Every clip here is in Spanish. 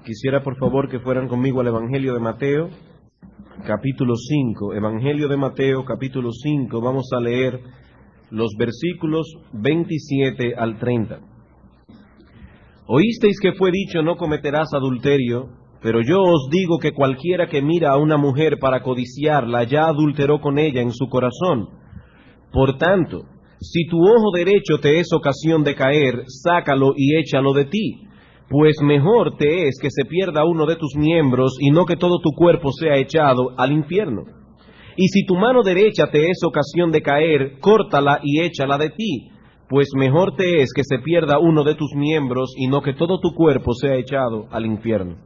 Quisiera por favor que fueran conmigo al Evangelio de Mateo, capítulo 5. Evangelio de Mateo, capítulo 5. Vamos a leer los versículos 27 al 30. Oísteis que fue dicho: no cometerás adulterio, pero yo os digo que cualquiera que mira a una mujer para codiciarla ya adulteró con ella en su corazón. Por tanto, si tu ojo derecho te es ocasión de caer, sácalo y échalo de ti, pues mejor te es que se pierda uno de tus miembros y no que todo tu cuerpo sea echado al infierno. Y si tu mano derecha te es ocasión de caer, córtala y échala de ti, pues mejor te es que se pierda uno de tus miembros y no que todo tu cuerpo sea echado al infierno.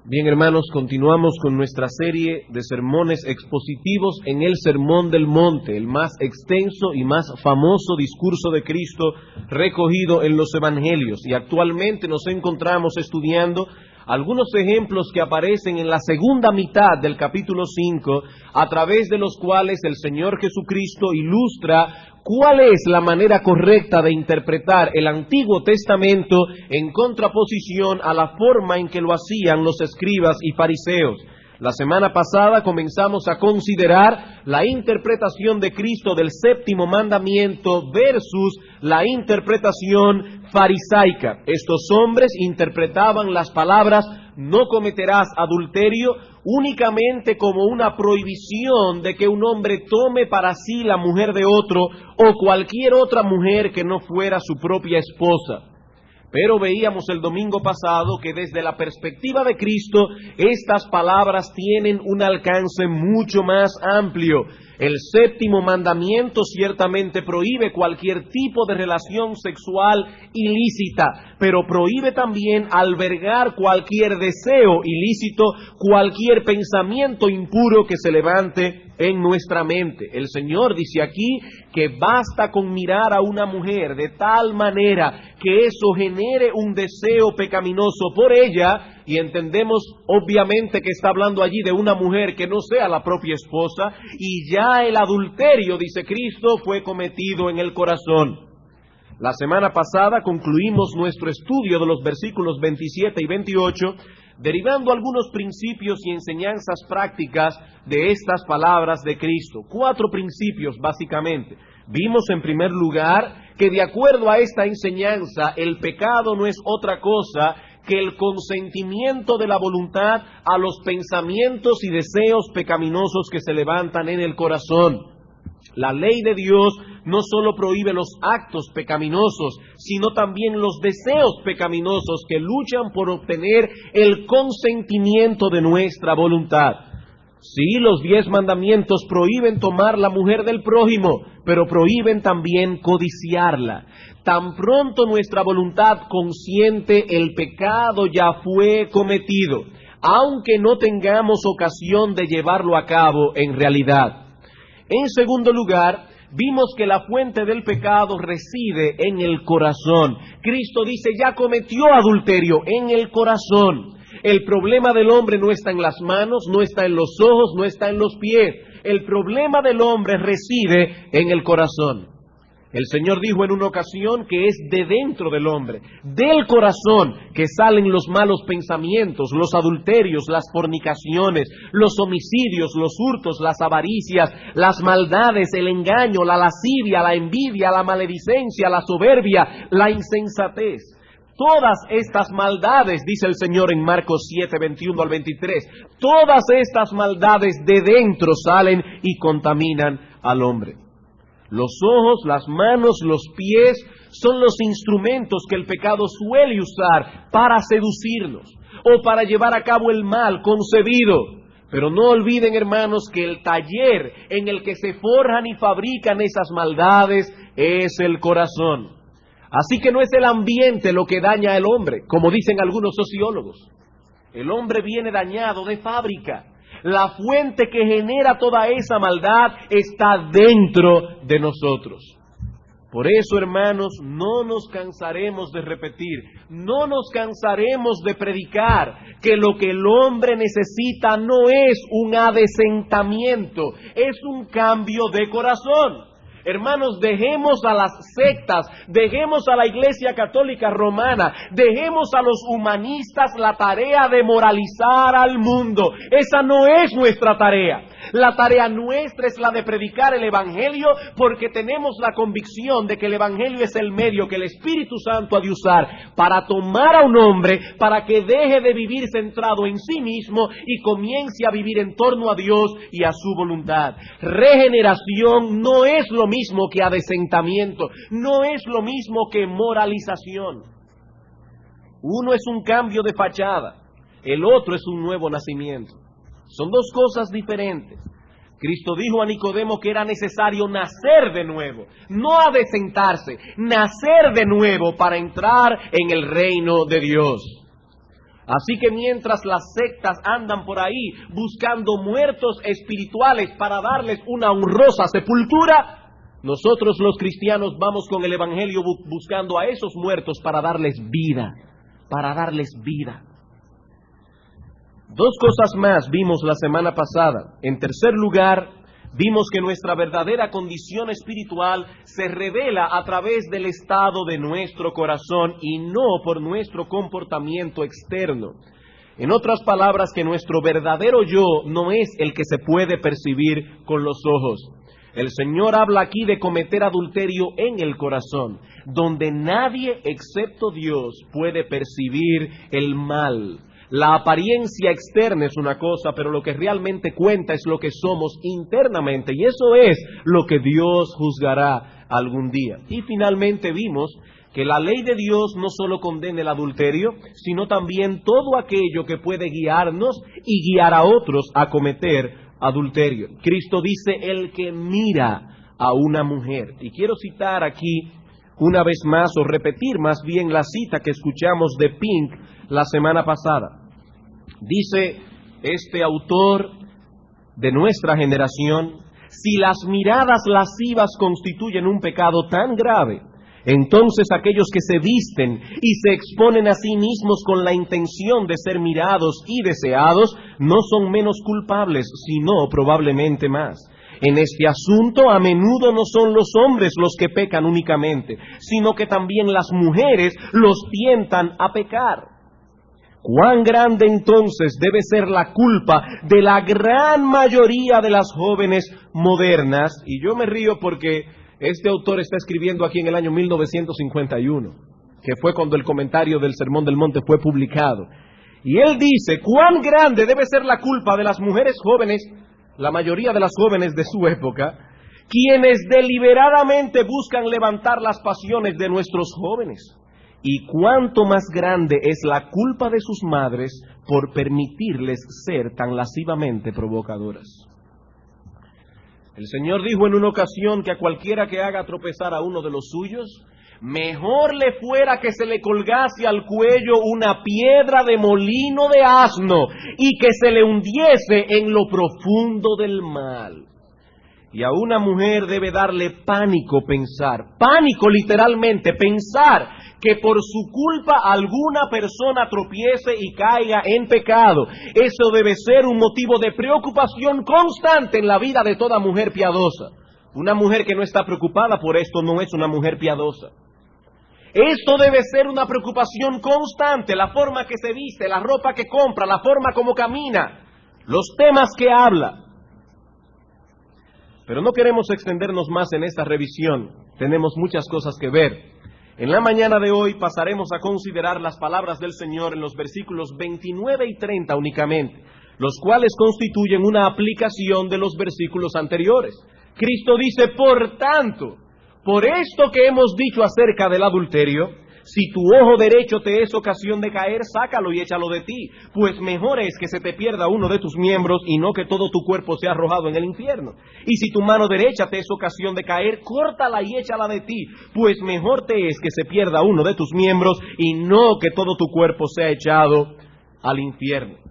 Bien, hermanos, continuamos con nuestra serie de sermones expositivos en el Sermón del Monte, el más extenso y más famoso discurso de Cristo recogido en los Evangelios. Y actualmente nos encontramos estudiando algunos ejemplos que aparecen en la segunda mitad del capítulo 5, a través de los cuales el Señor Jesucristo ilustra cuál es la manera correcta de interpretar el Antiguo Testamento en contraposición a la forma en que lo hacían los escribas y fariseos. La semana pasada comenzamos a considerar la interpretación de Cristo del séptimo mandamiento versus la interpretación farisaica. Estos hombres interpretaban las palabras "no cometerás adulterio" únicamente como una prohibición de que un hombre tome para sí la mujer de otro o cualquier otra mujer que no fuera su propia esposa. Pero veíamos el domingo pasado que desde la perspectiva de Cristo, estas palabras tienen un alcance mucho más amplio. El séptimo mandamiento ciertamente prohíbe cualquier tipo de relación sexual ilícita, pero prohíbe también albergar cualquier deseo ilícito, cualquier pensamiento impuro que se levante en nuestra mente. El Señor dice aquí que basta con mirar a una mujer de tal manera que eso genere un deseo pecaminoso por ella, y entendemos obviamente que está hablando allí de una mujer que no sea la propia esposa, y ya el adulterio, dice Cristo, fue cometido en el corazón. La semana pasada concluimos nuestro estudio de los versículos 27 y 28, derivando algunos principios y enseñanzas prácticas de estas palabras de Cristo. 4 principios básicamente. Vimos en primer lugar que de acuerdo a esta enseñanza, el pecado no es otra cosa que el consentimiento de la voluntad a los pensamientos y deseos pecaminosos que se levantan en el corazón. La ley de Dios no solo prohíbe los actos pecaminosos, sino también los deseos pecaminosos que luchan por obtener el consentimiento de nuestra voluntad. Sí, los 10 mandamientos prohíben tomar la mujer del prójimo, pero prohíben también codiciarla. Tan pronto nuestra voluntad consiente, el pecado ya fue cometido, aunque no tengamos ocasión de llevarlo a cabo en realidad. En segundo lugar, vimos que la fuente del pecado reside en el corazón. Cristo dice: ya cometió adulterio en el corazón. El problema del hombre no está en las manos, no está en los ojos, no está en los pies. El problema del hombre reside en el corazón. El Señor dijo en una ocasión que es de dentro del hombre, del corazón, que salen los malos pensamientos, los adulterios, las fornicaciones, los homicidios, los hurtos, las avaricias, las maldades, el engaño, la lascivia, la envidia, la maledicencia, la soberbia, la insensatez. Todas estas maldades, dice el Señor en Marcos 7, 21 al 23, todas estas maldades de dentro salen y contaminan al hombre. Los ojos, las manos, los pies son los instrumentos que el pecado suele usar para seducirnos o para llevar a cabo el mal concebido. Pero no olviden, hermanos, que el taller en el que se forjan y fabrican esas maldades es el corazón. Así que no es el ambiente lo que daña al hombre, como dicen algunos sociólogos. El hombre viene dañado de fábrica. La fuente que genera toda esa maldad está dentro de nosotros. Por eso, hermanos, no nos cansaremos de repetir, no nos cansaremos de predicar que lo que el hombre necesita no es un adesentamiento, es un cambio de corazón. Hermanos, dejemos a las sectas, dejemos a la Iglesia Católica Romana, dejemos a los humanistas la tarea de moralizar al mundo. Esa no es nuestra tarea. La tarea nuestra es la de predicar el Evangelio, porque tenemos la convicción de que el Evangelio es el medio que el Espíritu Santo ha de usar para tomar a un hombre, para que deje de vivir centrado en sí mismo y comience a vivir en torno a Dios y a su voluntad. Regeneración no es lo mismo que adesentamiento, no es lo mismo que moralización. Uno es un cambio de fachada, el otro es un nuevo nacimiento. Son dos cosas diferentes. Cristo dijo a Nicodemo que era necesario nacer de nuevo, no adecentarse, nacer de nuevo para entrar en el reino de Dios. Así que mientras las sectas andan por ahí buscando muertos espirituales para darles una honrosa sepultura, nosotros los cristianos vamos con el Evangelio buscando a esos muertos para darles vida, para darles vida. Dos cosas más vimos la semana pasada. En tercer lugar, vimos que nuestra verdadera condición espiritual se revela a través del estado de nuestro corazón y no por nuestro comportamiento externo. En otras palabras, que nuestro verdadero yo no es el que se puede percibir con los ojos. El Señor habla aquí de cometer adulterio en el corazón, donde nadie excepto Dios puede percibir el mal. La apariencia externa es una cosa, pero lo que realmente cuenta es lo que somos internamente, y eso es lo que Dios juzgará algún día. Y finalmente vimos que la ley de Dios no solo condena el adulterio, sino también todo aquello que puede guiarnos y guiar a otros a cometer adulterio. Cristo dice, el que mira a una mujer. Y quiero citar aquí una vez más, o repetir más bien la cita que escuchamos de Pink la semana pasada. Dice este autor de nuestra generación, si las miradas lascivas constituyen un pecado tan grave, entonces aquellos que se visten y se exponen a sí mismos con la intención de ser mirados y deseados, no son menos culpables, sino probablemente más. En este asunto a menudo no son los hombres los que pecan únicamente, sino que también las mujeres los tientan a pecar. ¿Cuán grande entonces debe ser la culpa de la gran mayoría de las jóvenes modernas? Y yo me río porque este autor está escribiendo aquí en el año 1951, que fue cuando el comentario del Sermón del Monte fue publicado. Y él dice, ¿cuán grande debe ser la culpa de las mujeres jóvenes, la mayoría de las jóvenes de su época, quienes deliberadamente buscan levantar las pasiones de nuestros jóvenes? Y cuánto más grande es la culpa de sus madres por permitirles ser tan lascivamente provocadoras. El Señor dijo en una ocasión que a cualquiera que haga tropezar a uno de los suyos, mejor le fuera que se le colgase al cuello una piedra de molino de asno y que se le hundiese en lo profundo del mal. Y a una mujer debe darle pánico pensar, pánico literalmente, pensar que por su culpa alguna persona tropiece y caiga en pecado. Eso debe ser un motivo de preocupación constante en la vida de toda mujer piadosa. Una mujer que no está preocupada por esto no es una mujer piadosa. Esto debe ser una preocupación constante, la forma que se viste, la ropa que compra, la forma como camina, los temas que habla. Pero no queremos extendernos más en esta revisión, tenemos muchas cosas que ver. En la mañana de hoy pasaremos a considerar las palabras del Señor en los versículos 29 y 30 únicamente, los cuales constituyen una aplicación de los versículos anteriores. Cristo dice, por tanto, por esto que hemos dicho acerca del adulterio, si tu ojo derecho te es ocasión de caer, sácalo y échalo de ti, pues mejor es que se te pierda uno de tus miembros y no que todo tu cuerpo sea arrojado en el infierno. Y si tu mano derecha te es ocasión de caer, córtala y échala de ti, pues mejor te es que se pierda uno de tus miembros y no que todo tu cuerpo sea echado al infierno.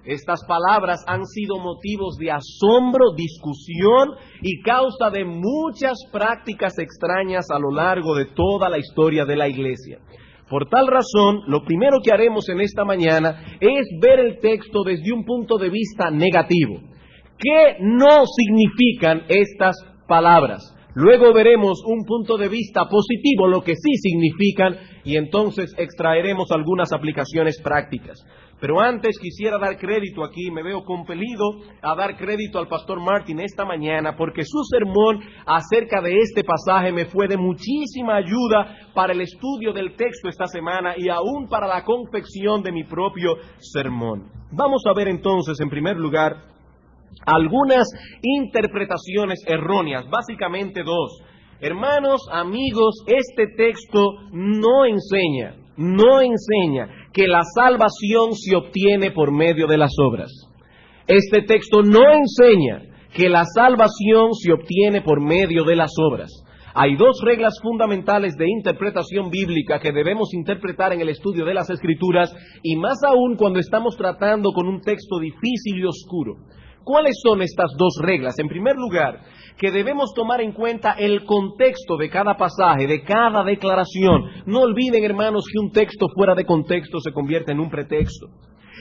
Estas palabras han sido motivos de asombro, discusión y causa de muchas prácticas extrañas a lo largo de toda la historia de la Iglesia. Por tal razón, lo primero que haremos en esta mañana es ver el texto desde un punto de vista negativo. ¿Qué no significan estas palabras? Luego veremos un punto de vista positivo, lo que sí significan, y entonces extraeremos algunas aplicaciones prácticas. Pero antes quisiera dar crédito aquí, me veo compelido a dar crédito al pastor Martin esta mañana, porque su sermón acerca de este pasaje me fue de muchísima ayuda para el estudio del texto esta semana y aún para la confección de mi propio sermón. Vamos a ver entonces, en primer lugar, algunas interpretaciones erróneas, básicamente dos. Hermanos, amigos, este texto no enseña que la salvación se obtiene por medio de las obras. Este texto no enseña que la salvación se obtiene por medio de las obras. Hay dos reglas fundamentales de interpretación bíblica que debemos interpretar en el estudio de las Escrituras, y más aún cuando estamos tratando con un texto difícil y oscuro. ¿Cuáles son estas dos reglas? En primer lugar, que debemos tomar en cuenta el contexto de cada pasaje, de cada declaración. No olviden, hermanos, que un texto fuera de contexto se convierte en un pretexto.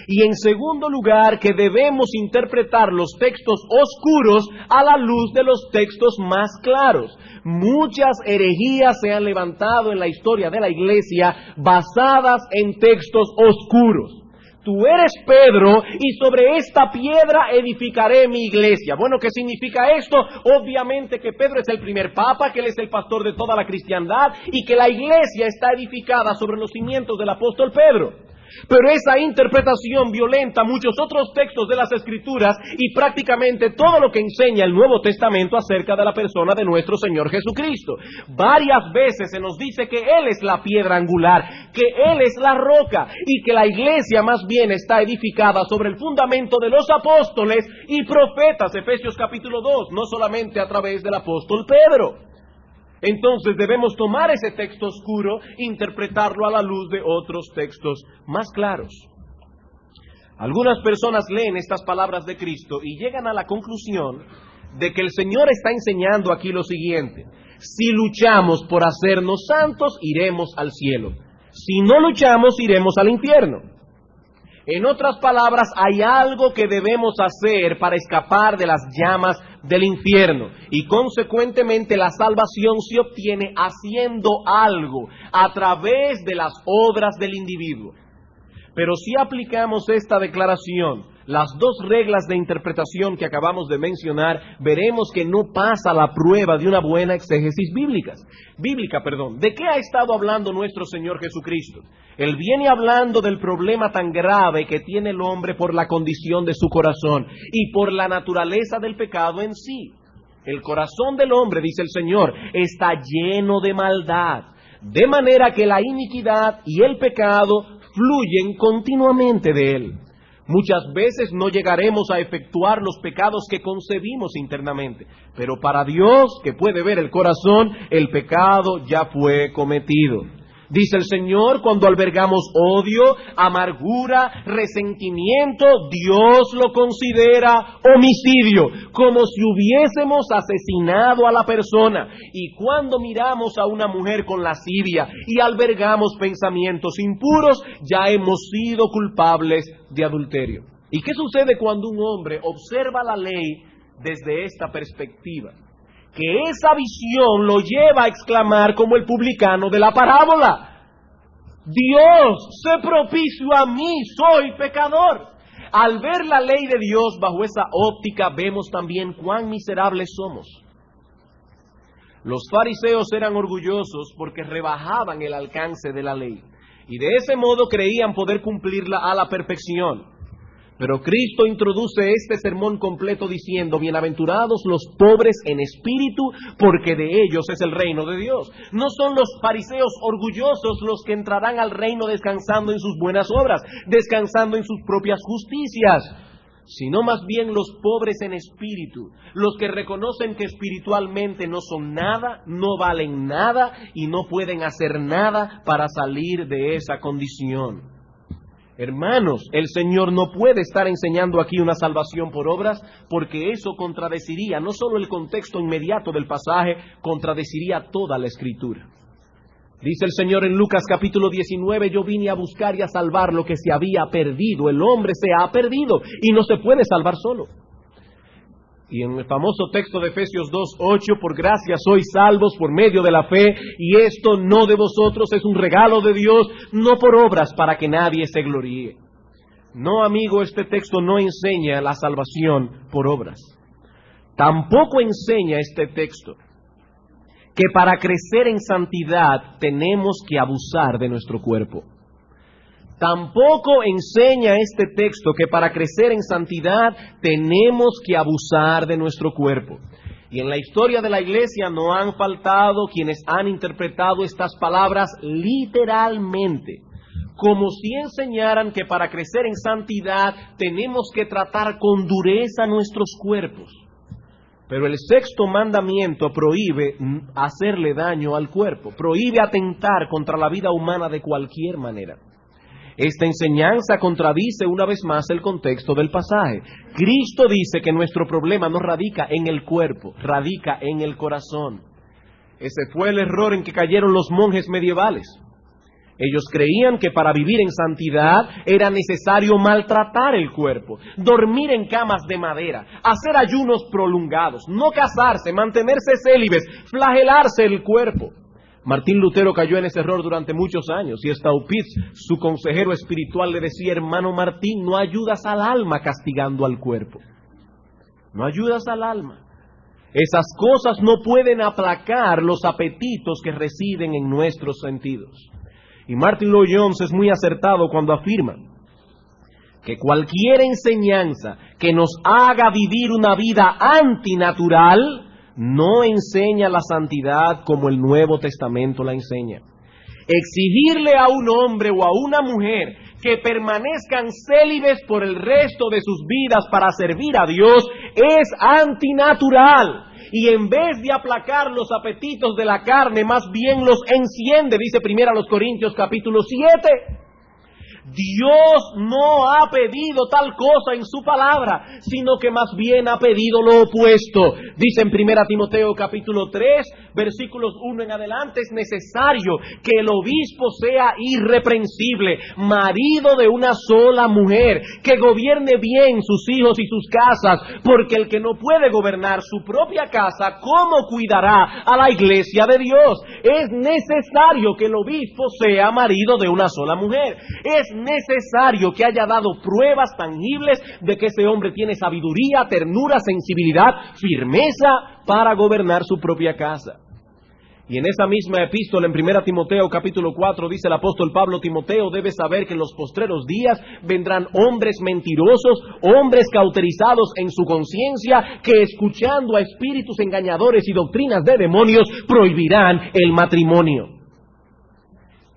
Y en segundo lugar, que debemos interpretar los textos oscuros a la luz de los textos más claros. Muchas herejías se han levantado en la historia de la iglesia basadas en textos oscuros. Tú eres Pedro, y sobre esta piedra edificaré mi iglesia. Bueno, ¿qué significa esto? Obviamente que Pedro es el primer papa, que él es el pastor de toda la cristiandad, y que la iglesia está edificada sobre los cimientos del apóstol Pedro. Pero esa interpretación violenta muchos otros textos de las Escrituras y prácticamente todo lo que enseña el Nuevo Testamento acerca de la persona de nuestro Señor Jesucristo. Varias veces se nos dice que Él es la piedra angular, que Él es la roca, y que la iglesia más bien está edificada sobre el fundamento de los apóstoles y profetas, Efesios capítulo 2, no solamente a través del apóstol Pedro. Entonces debemos tomar ese texto oscuro e interpretarlo a la luz de otros textos más claros. Algunas personas leen estas palabras de Cristo y llegan a la conclusión de que el Señor está enseñando aquí lo siguiente: si luchamos por hacernos santos, iremos al cielo. Si no luchamos, iremos al infierno. En otras palabras, hay algo que debemos hacer para escapar de las llamas del infierno, y consecuentemente la salvación se obtiene haciendo algo a través de las obras del individuo. Pero si aplicamos esta declaración, las dos reglas de interpretación que acabamos de mencionar, veremos que no pasa la prueba de una buena exégesis bíblica. ¿De qué ha estado hablando nuestro Señor Jesucristo? Él viene hablando del problema tan grave que tiene el hombre por la condición de su corazón y por la naturaleza del pecado en sí. El corazón del hombre, dice el Señor, está lleno de maldad, de manera que la iniquidad y el pecado fluyen continuamente de él. Muchas veces no llegaremos a efectuar los pecados que concebimos internamente, pero para Dios, que puede ver el corazón, el pecado ya fue cometido. Dice el Señor, cuando albergamos odio, amargura, resentimiento, Dios lo considera homicidio, como si hubiésemos asesinado a la persona. Y cuando miramos a una mujer con lascivia y albergamos pensamientos impuros, ya hemos sido culpables de adulterio. ¿Y qué sucede cuando un hombre observa la ley desde esta perspectiva? Que esa visión lo lleva a exclamar como el publicano de la parábola: Dios, sé propicio a mí, soy pecador. Al ver la ley de Dios bajo esa óptica, vemos también cuán miserables somos. Los fariseos eran orgullosos porque rebajaban el alcance de la ley, y de ese modo creían poder cumplirla a la perfección. Pero Cristo introduce este sermón completo diciendo: bienaventurados los pobres en espíritu, porque de ellos es el reino de Dios. No son los fariseos orgullosos los que entrarán al reino descansando en sus buenas obras, descansando en sus propias justicias, sino más bien los pobres en espíritu, los que reconocen que espiritualmente no son nada, no valen nada y no pueden hacer nada para salir de esa condición. Hermanos, el Señor no puede estar enseñando aquí una salvación por obras, porque eso contradeciría no solo el contexto inmediato del pasaje, contradeciría toda la Escritura. Dice el Señor en Lucas capítulo 19, yo vine a buscar y a salvar lo que se había perdido. El hombre se ha perdido y no se puede salvar solo. Y en el famoso texto de Efesios 2:8, por gracia sois salvos por medio de la fe, y esto no de vosotros, es un regalo de Dios, no por obras para que nadie se gloríe. No, amigo, este texto no enseña la salvación por obras. Tampoco enseña este texto que para crecer en santidad tenemos que abusar de nuestro cuerpo. Tampoco enseña este texto que para crecer en santidad tenemos que abusar de nuestro cuerpo. Y en la historia de la iglesia no han faltado quienes han interpretado estas palabras literalmente, como si enseñaran que para crecer en santidad tenemos que tratar con dureza nuestros cuerpos. Pero el sexto mandamiento prohíbe hacerle daño al cuerpo, prohíbe atentar contra la vida humana de cualquier manera. Esta enseñanza contradice una vez más el contexto del pasaje. Cristo dice que nuestro problema no radica en el cuerpo, radica en el corazón. Ese fue el error en que cayeron los monjes medievales. Ellos creían que para vivir en santidad era necesario maltratar el cuerpo, dormir en camas de madera, hacer ayunos prolongados, no casarse, mantenerse célibes, flagelarse el cuerpo. Martín Lutero cayó en ese error durante muchos años y Staupitz, su consejero espiritual, le decía: hermano Martín, no ayudas al alma castigando al cuerpo. No ayudas al alma. Esas cosas no pueden aplacar los apetitos que residen en nuestros sentidos. Y Martin Lloyd-Jones es muy acertado cuando afirma que cualquier enseñanza que nos haga vivir una vida antinatural no enseña la santidad como el Nuevo Testamento la enseña. Exigirle a un hombre o a una mujer que permanezcan célibes por el resto de sus vidas para servir a Dios es antinatural. Y en vez de aplacar los apetitos de la carne, más bien los enciende, dice 1 Corintios capítulo 7. Dios no ha pedido tal cosa en su palabra, sino que más bien ha pedido lo opuesto. Dice en 1 Timoteo capítulo 3, versículos 1 en adelante: es necesario que el obispo sea irreprensible, marido de una sola mujer, que gobierne bien sus hijos y sus casas, porque el que no puede gobernar su propia casa, ¿cómo cuidará a la iglesia de Dios? Es necesario que el obispo sea marido de una sola mujer. Es necesario que haya dado pruebas tangibles de que ese hombre tiene sabiduría, ternura, sensibilidad, firmeza para gobernar su propia casa. Y en esa misma epístola, en 1 Timoteo capítulo 4, dice el apóstol Pablo: Timoteo, debes saber que en los postreros días vendrán hombres mentirosos, hombres cauterizados en su conciencia, que escuchando a espíritus engañadores y doctrinas de demonios, prohibirán el matrimonio.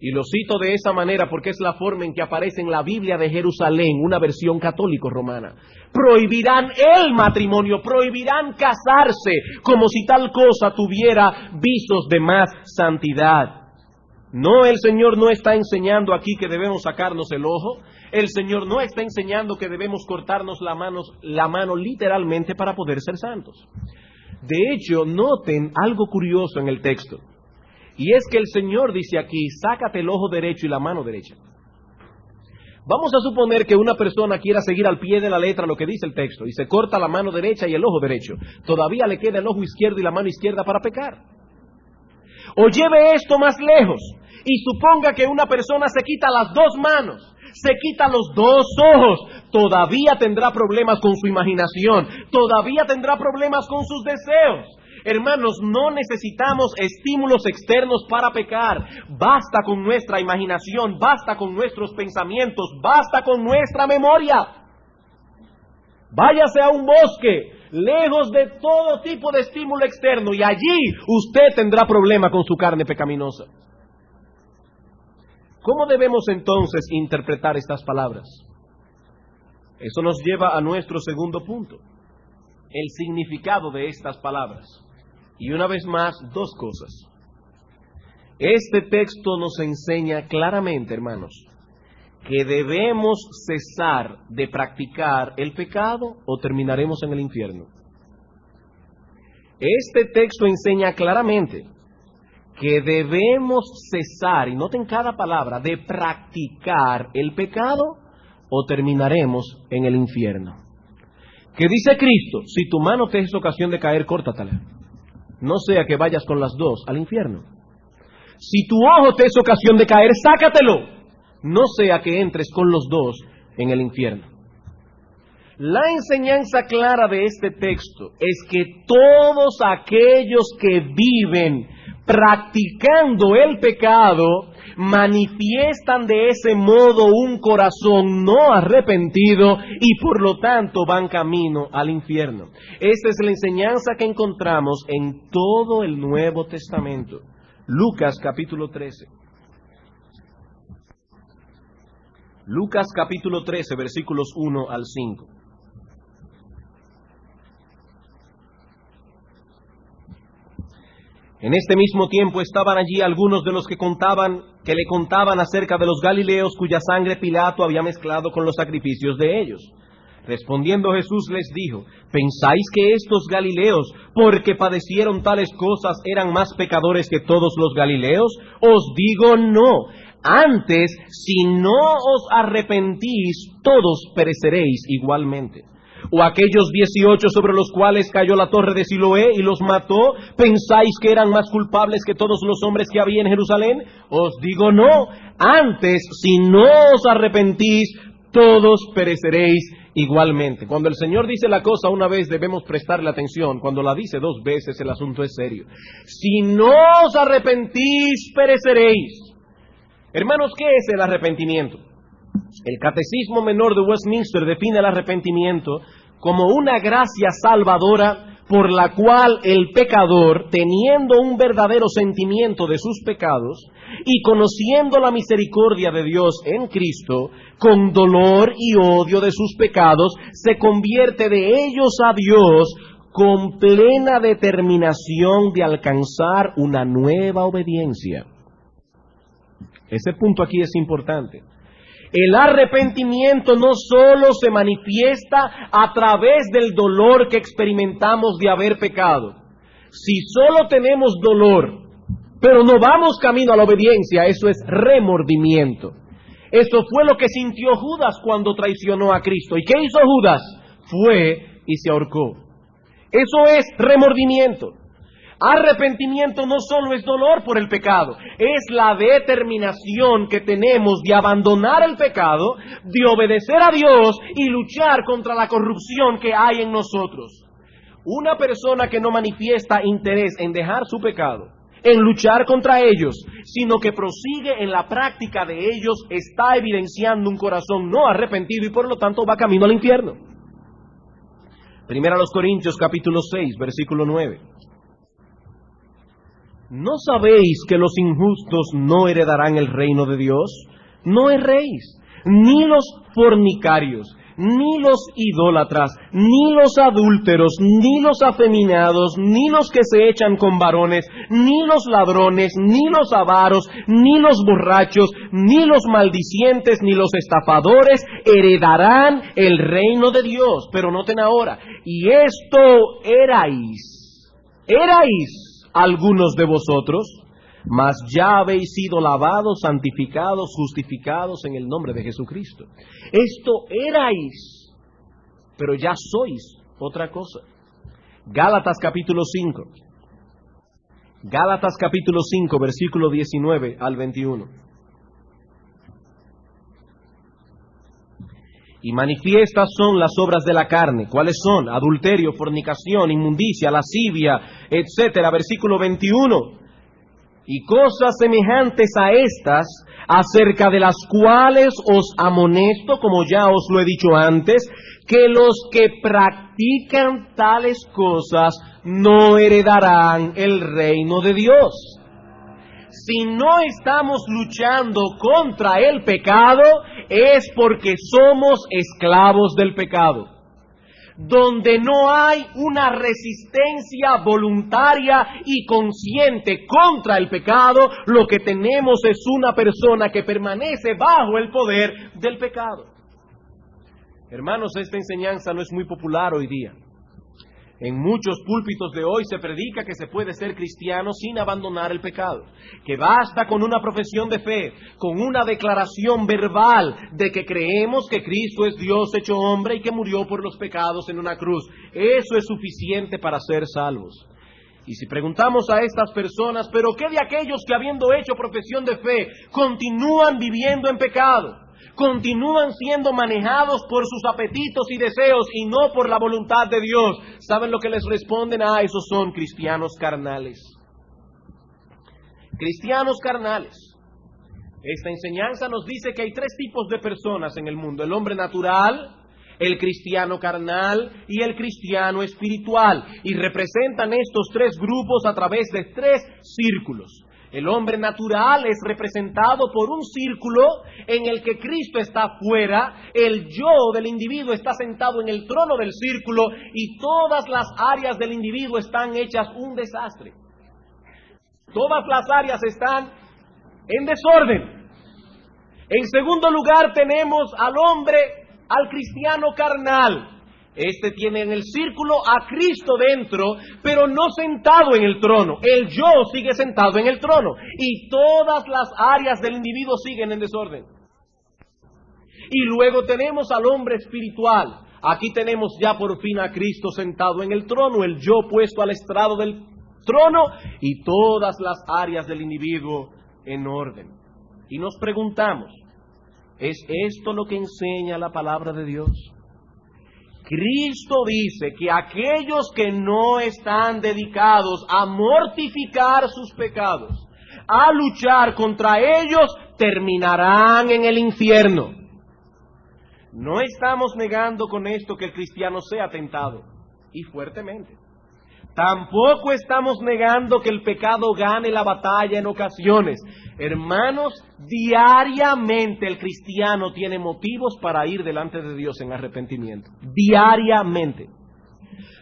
Y lo cito de esa manera porque es la forma en que aparece en la Biblia de Jerusalén, una versión católico-romana. Prohibirán el matrimonio, prohibirán casarse, como si tal cosa tuviera visos de más santidad. No, el Señor no está enseñando aquí que debemos sacarnos el ojo. El Señor no está enseñando que debemos cortarnos la mano literalmente para poder ser santos. De hecho, noten algo curioso en el texto. Y es que el Señor dice aquí: sácate el ojo derecho y la mano derecha. Vamos a suponer que una persona quiera seguir al pie de la letra lo que dice el texto y se corta la mano derecha y el ojo derecho. Todavía le queda el ojo izquierdo y la mano izquierda para pecar. O lleve esto más lejos y suponga que una persona se quita las dos manos, se quita los dos ojos. Todavía tendrá problemas con su imaginación, todavía tendrá problemas con sus deseos. Hermanos, no necesitamos estímulos externos para pecar. Basta con nuestra imaginación, basta con nuestros pensamientos, basta con nuestra memoria. Váyase a un bosque, lejos de todo tipo de estímulo externo, y allí usted tendrá problema con su carne pecaminosa. ¿Cómo debemos entonces interpretar estas palabras? Eso nos lleva a nuestro segundo punto: el significado de estas palabras. Y una vez más, dos cosas. Este texto nos enseña claramente, hermanos, que debemos cesar de practicar el pecado o terminaremos en el infierno. Este texto enseña claramente que debemos cesar, y noten cada palabra, de practicar el pecado o terminaremos en el infierno. Que dice Cristo, si tu mano te es ocasión de caer, córtatela. No sea que vayas con las dos al infierno. Si tu ojo te es ocasión de caer, sácatelo. No sea que entres con los dos en el infierno. La enseñanza clara de este texto es que todos aquellos que viven practicando el pecado manifiestan de ese modo un corazón no arrepentido y por lo tanto van camino al infierno. Esta es la enseñanza que encontramos en todo el Nuevo Testamento. Lucas capítulo 13. Lucas capítulo 13, versículos 1 al 5. En este mismo tiempo estaban allí algunos de los que le contaban acerca de los galileos cuya sangre Pilato había mezclado con los sacrificios de ellos. Respondiendo Jesús les dijo, ¿pensáis que estos galileos, porque padecieron tales cosas, eran más pecadores que todos los galileos? Os digo no. Antes, si no os arrepentís, todos pereceréis igualmente. ¿O aquellos 18 sobre los cuales cayó la torre de Siloé y los mató, pensáis que eran más culpables que todos los hombres que había en Jerusalén? Os digo no. Antes, si no os arrepentís, todos pereceréis igualmente. Cuando el Señor dice la cosa una vez, debemos prestarle atención. Cuando la dice dos veces, el asunto es serio. Si no os arrepentís, pereceréis. Hermanos, ¿qué es el arrepentimiento? El Catecismo Menor de Westminster define el arrepentimiento como una gracia salvadora por la cual el pecador, teniendo un verdadero sentimiento de sus pecados y conociendo la misericordia de Dios en Cristo, con dolor y odio de sus pecados, se convierte de ellos a Dios con plena determinación de alcanzar una nueva obediencia. Ese punto aquí es importante. El arrepentimiento no solo se manifiesta a través del dolor que experimentamos de haber pecado. Si solo tenemos dolor, pero no vamos camino a la obediencia, eso es remordimiento. Eso fue lo que sintió Judas cuando traicionó a Cristo. ¿Y qué hizo Judas? Fue y se ahorcó. Eso es remordimiento. Arrepentimiento no solo es dolor por el pecado, es la determinación que tenemos de abandonar el pecado, de obedecer a Dios y luchar contra la corrupción que hay en nosotros. Una persona que no manifiesta interés en dejar su pecado, en luchar contra ellos, sino que prosigue en la práctica de ellos, está evidenciando un corazón no arrepentido y por lo tanto va camino al infierno. Primera a los Corintios capítulo 6, versículo 9. ¿No sabéis que los injustos no heredarán el reino de Dios? No erréis, ni los fornicarios, ni los idólatras, ni los adúlteros, ni los afeminados, ni los que se echan con varones, ni los ladrones, ni los avaros, ni los borrachos, ni los maldicientes, ni los estafadores heredarán el reino de Dios. Pero noten ahora, y esto erais algunos de vosotros, mas ya habéis sido lavados, santificados, justificados en el nombre de Jesucristo. Esto erais, pero ya sois otra cosa. Gálatas capítulo 5. Gálatas capítulo 5, versículo 19 al 21. Y manifiestas son las obras de la carne. ¿Cuáles son? Adulterio, fornicación, inmundicia, lascivia, etcétera. Versículo 21. Y cosas semejantes a estas, acerca de las cuales os amonesto, como ya os lo he dicho antes, que los que practican tales cosas no heredarán el reino de Dios. Si no estamos luchando contra el pecado, es porque somos esclavos del pecado. Donde no hay una resistencia voluntaria y consciente contra el pecado, lo que tenemos es una persona que permanece bajo el poder del pecado. Hermanos, esta enseñanza no es muy popular hoy día. En muchos púlpitos de hoy se predica que se puede ser cristiano sin abandonar el pecado, que basta con una profesión de fe, con una declaración verbal de que creemos que Cristo es Dios hecho hombre y que murió por los pecados en una cruz. Eso es suficiente para ser salvos. Y si preguntamos a estas personas, ¿pero qué de aquellos que habiendo hecho profesión de fe continúan viviendo en pecado? Continúan siendo manejados por sus apetitos y deseos y no por la voluntad de Dios. ¿Saben lo que les responden? Esos son cristianos carnales. Cristianos carnales. Esta enseñanza nos dice que hay tres tipos de personas en el mundo: el hombre natural, el cristiano carnal y el cristiano espiritual. Y representan estos tres grupos a través de tres círculos. El hombre natural es representado por un círculo en el que Cristo está fuera, el yo del individuo está sentado en el trono del círculo y todas las áreas del individuo están hechas un desastre. Todas las áreas están en desorden. En segundo lugar tenemos al cristiano carnal. Este tiene en el círculo a Cristo dentro, pero no sentado en el trono. El yo sigue sentado en el trono y todas las áreas del individuo siguen en desorden. Y luego tenemos al hombre espiritual. Aquí tenemos ya por fin a Cristo sentado en el trono, el yo puesto al estrado del trono y todas las áreas del individuo en orden. Y nos preguntamos, ¿es esto lo que enseña la palabra de Dios? Cristo dice que aquellos que no están dedicados a mortificar sus pecados, a luchar contra ellos, terminarán en el infierno. No estamos negando con esto que el cristiano sea tentado, y fuertemente. Tampoco estamos negando que el pecado gane la batalla en ocasiones. Hermanos, diariamente el cristiano tiene motivos para ir delante de Dios en arrepentimiento. Diariamente.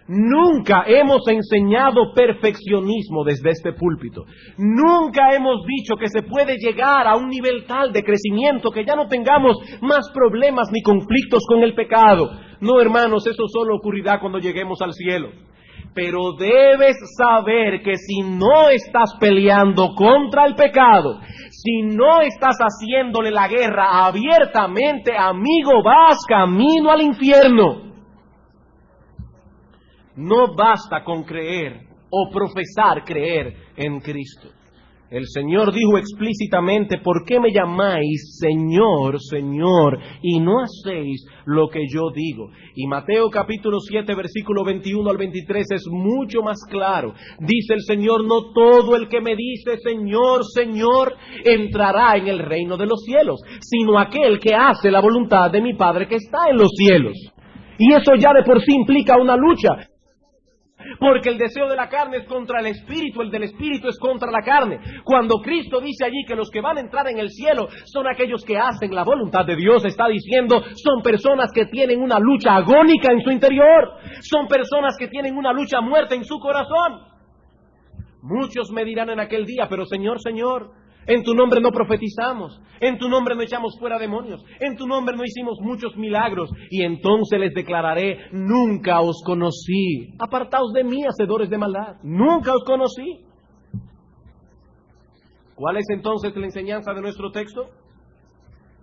Nunca hemos enseñado perfeccionismo desde este púlpito. Nunca hemos dicho que se puede llegar a un nivel tal de crecimiento que ya no tengamos más problemas ni conflictos con el pecado. No, hermanos, eso solo ocurrirá cuando lleguemos al cielo. Pero debes saber que si no estás peleando contra el pecado, si no estás haciéndole la guerra abiertamente, amigo, vas camino al infierno. No basta con creer o profesar creer en Cristo. El Señor dijo explícitamente: ¿por qué me llamáis Señor, Señor, y no hacéis lo que yo digo? Y Mateo capítulo 7, versículo 21 al 23 es mucho más claro. Dice el Señor: no todo el que me dice Señor, Señor, entrará en el reino de los cielos, sino aquel que hace la voluntad de mi Padre que está en los cielos. Y eso ya de por sí implica una lucha. Porque el deseo de la carne es contra el espíritu, el del espíritu es contra la carne. Cuando Cristo dice allí que los que van a entrar en el cielo son aquellos que hacen la voluntad de Dios, está diciendo, son personas que tienen una lucha agónica en su interior, son personas que tienen una lucha a muerte en su corazón. Muchos me dirán en aquel día: pero Señor, Señor, en tu nombre no profetizamos, en tu nombre no echamos fuera demonios, en tu nombre no hicimos muchos milagros. Y entonces les declararé: nunca os conocí, apartaos de mí, hacedores de maldad, nunca os conocí. ¿Cuál es entonces la enseñanza de nuestro texto?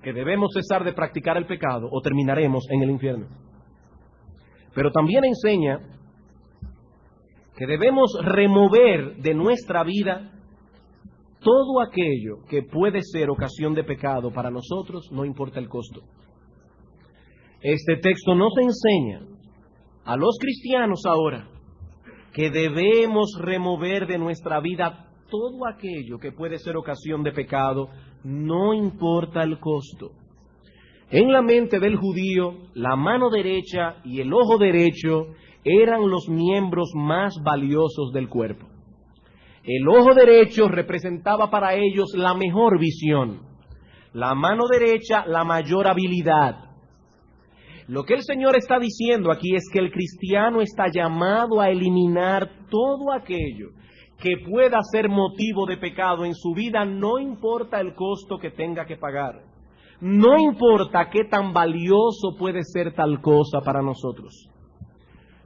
Que debemos cesar de practicar el pecado o terminaremos en el infierno. Pero también enseña que debemos remover de nuestra vida todo aquello que puede ser ocasión de pecado para nosotros, no importa el costo. Este texto nos enseña a los cristianos ahora que debemos remover de nuestra vida todo aquello que puede ser ocasión de pecado, no importa el costo. En la mente del judío, la mano derecha y el ojo derecho eran los miembros más valiosos del cuerpo. El ojo derecho representaba para ellos la mejor visión, la mano derecha la mayor habilidad. Lo que el Señor está diciendo aquí es que el cristiano está llamado a eliminar todo aquello que pueda ser motivo de pecado en su vida, no importa el costo que tenga que pagar, no importa qué tan valioso puede ser tal cosa para nosotros.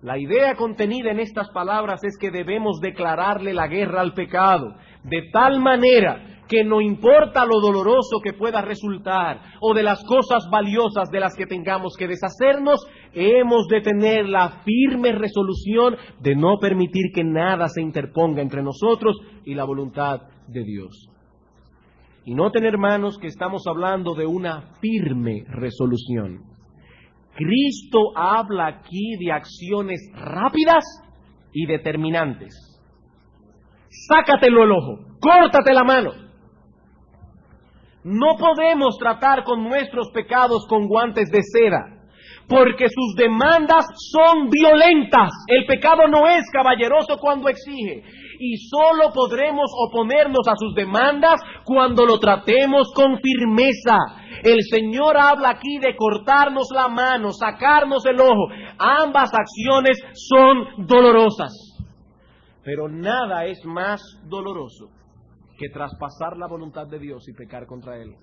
La idea contenida en estas palabras es que debemos declararle la guerra al pecado, de tal manera que no importa lo doloroso que pueda resultar o de las cosas valiosas de las que tengamos que deshacernos, hemos de tener la firme resolución de no permitir que nada se interponga entre nosotros y la voluntad de Dios. Y noten, hermanos, que estamos hablando de una firme resolución. Cristo habla aquí de acciones rápidas y determinantes. Sácatelo el ojo, córtate la mano. No podemos tratar con nuestros pecados con guantes de seda, porque sus demandas son violentas. El pecado no es caballeroso cuando exige, y solo podremos oponernos a sus demandas cuando lo tratemos con firmeza. El Señor habla aquí de cortarnos la mano, sacarnos el ojo. Ambas acciones son dolorosas, pero nada es más doloroso que traspasar la voluntad de Dios y pecar contra Él.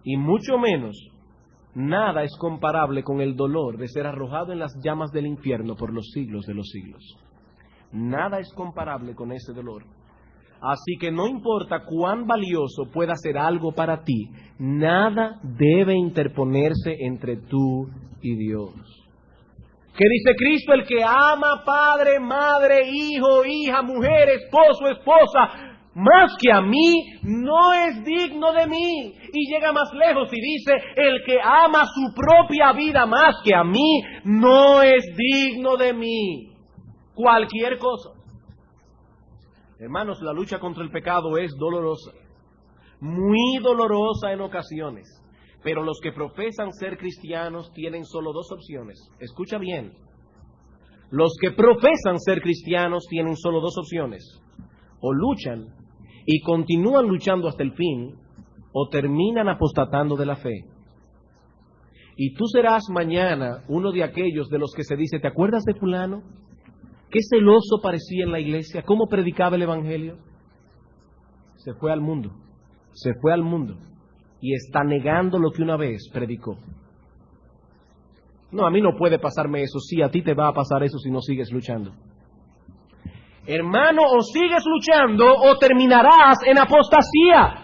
Y mucho menos, nada es comparable con el dolor de ser arrojado en las llamas del infierno por los siglos de los siglos. Nada es comparable con ese dolor. Así que no importa cuán valioso pueda ser algo para ti, nada debe interponerse entre tú y Dios. ¿Qué dice Cristo? El que ama padre, madre, hijo, hija, mujer, esposo, esposa, más que a mí, no es digno de mí. Y llega más lejos y dice, el que ama su propia vida más que a mí, no es digno de mí. Cualquier cosa. Hermanos, la lucha contra el pecado es dolorosa, muy dolorosa en ocasiones. Pero los que profesan ser cristianos tienen solo dos opciones. Escucha bien. Los que profesan ser cristianos tienen solo dos opciones. O luchan y continúan luchando hasta el fin, o terminan apostatando de la fe. Y tú serás mañana uno de aquellos de los que se dice, ¿te acuerdas de fulano? ¿Qué celoso parecía en la iglesia? ¿Cómo predicaba el evangelio? Se fue al mundo. Se fue al mundo. Y está negando lo que una vez predicó. No, a mí no puede pasarme eso. Sí, a ti te va a pasar eso si no sigues luchando. Hermano, o sigues luchando o terminarás en apostasía.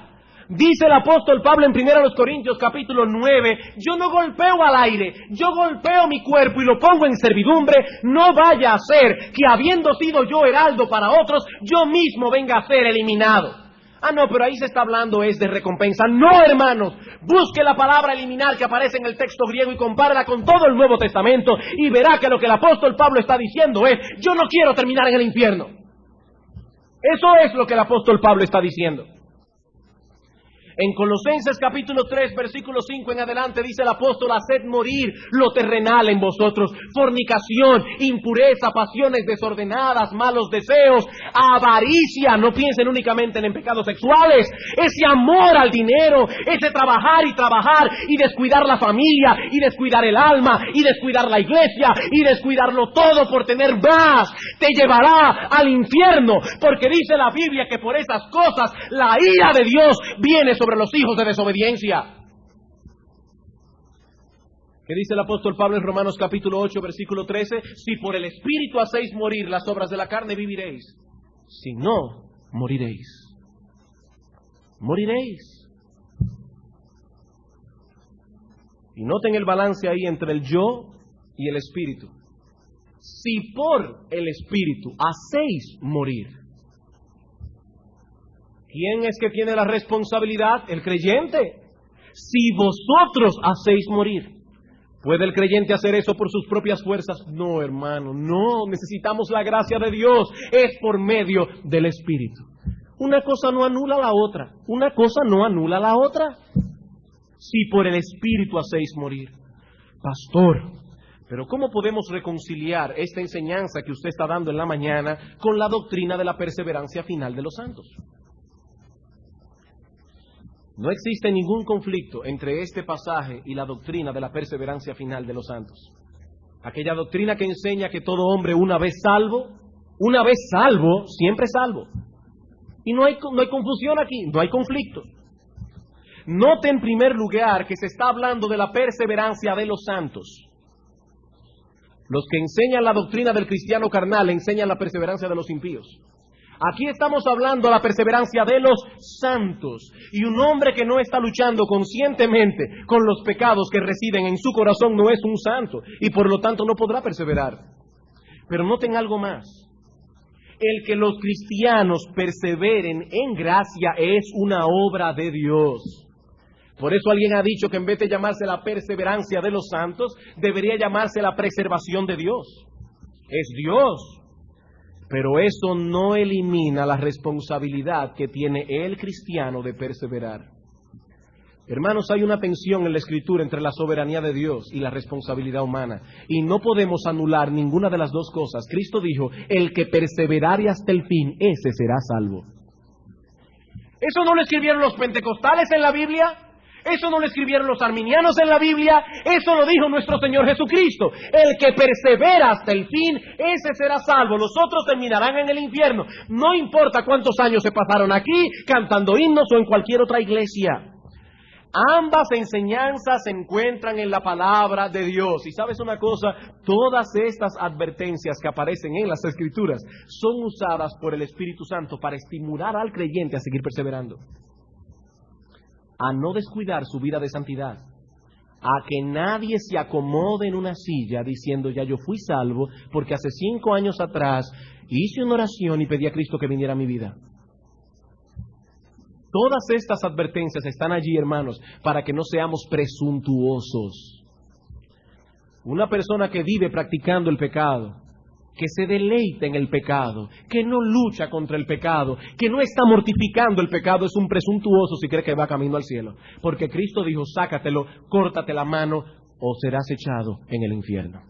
Dice el apóstol Pablo en 1 Corintios capítulo 9, yo no golpeo al aire, yo golpeo mi cuerpo y lo pongo en servidumbre, no vaya a ser que habiendo sido yo heraldo para otros, yo mismo venga a ser eliminado. Ah, no, pero ahí se está hablando es de recompensa. No, hermanos, busque la palabra eliminar que aparece en el texto griego y compárala con todo el Nuevo Testamento y verá que lo que el apóstol Pablo está diciendo es, yo no quiero terminar en el infierno. Eso es lo que el apóstol Pablo está diciendo. En Colosenses capítulo 3, versículo 5 en adelante, dice el apóstol, haced morir lo terrenal en vosotros, fornicación, impureza, pasiones desordenadas, malos deseos, avaricia, no piensen únicamente en pecados sexuales, ese amor al dinero, ese trabajar y descuidar la familia, y descuidar el alma, y descuidar la iglesia, y descuidarlo todo por tener más, te llevará al infierno, porque dice la Biblia que por esas cosas la ira de Dios viene sobre los hijos de desobediencia. ¿Qué dice el apóstol Pablo en Romanos capítulo 8, versículo 13? Si por el Espíritu hacéis morir las obras de la carne, viviréis. Si no, moriréis. Moriréis. Y noten el balance ahí entre el yo y el Espíritu. Si por el Espíritu hacéis morir, ¿quién es que tiene la responsabilidad? El creyente. Si vosotros hacéis morir, ¿puede el creyente hacer eso por sus propias fuerzas? No, hermano, no. Necesitamos la gracia de Dios. Es por medio del Espíritu. Una cosa no anula la otra. Una cosa no anula la otra. Si por el Espíritu hacéis morir. Pastor, pero ¿cómo podemos reconciliar esta enseñanza que usted está dando en la mañana con la doctrina de la perseverancia final de los santos? No existe ningún conflicto entre este pasaje y la doctrina de la perseverancia final de los santos. Aquella doctrina que enseña que todo hombre una vez salvo, siempre salvo. Y no hay confusión aquí, no hay conflicto. Note en primer lugar que se está hablando de la perseverancia de los santos. Los que enseñan la doctrina del cristiano carnal enseñan la perseverancia de los impíos. Aquí estamos hablando de la perseverancia de los santos. Y un hombre que no está luchando conscientemente con los pecados que residen en su corazón no es un santo. Y por lo tanto no podrá perseverar. Pero noten algo más. El que los cristianos perseveren en gracia es una obra de Dios. Por eso alguien ha dicho que en vez de llamarse la perseverancia de los santos, debería llamarse la preservación de Dios. Es Dios. Pero eso no elimina la responsabilidad que tiene el cristiano de perseverar. Hermanos, hay una tensión en la Escritura entre la soberanía de Dios y la responsabilidad humana. Y no podemos anular ninguna de las dos cosas. Cristo dijo, el que perseverare hasta el fin, ese será salvo. ¿Eso no lo escribieron los pentecostales en la Biblia? ¿Eso no lo escribieron los arminianos en la Biblia? Eso lo dijo nuestro Señor Jesucristo. El que persevera hasta el fin, ese será salvo. Los otros terminarán en el infierno. No importa cuántos años se pasaron aquí, cantando himnos o en cualquier otra iglesia. Ambas enseñanzas se encuentran en la palabra de Dios. Y ¿sabes una cosa? Todas estas advertencias que aparecen en las Escrituras son usadas por el Espíritu Santo para estimular al creyente a seguir perseverando, a no descuidar su vida de santidad, a que nadie se acomode en una silla diciendo ya yo fui salvo porque hace 5 años atrás hice una oración y pedí a Cristo que viniera a mi vida. Todas estas advertencias están allí, hermanos, para que no seamos presuntuosos. Una persona que vive practicando el pecado, que se deleita en el pecado, que no lucha contra el pecado, que no está mortificando el pecado, es un presuntuoso si cree que va camino al cielo. Porque Cristo dijo, sácatelo, córtate la mano o serás echado en el infierno.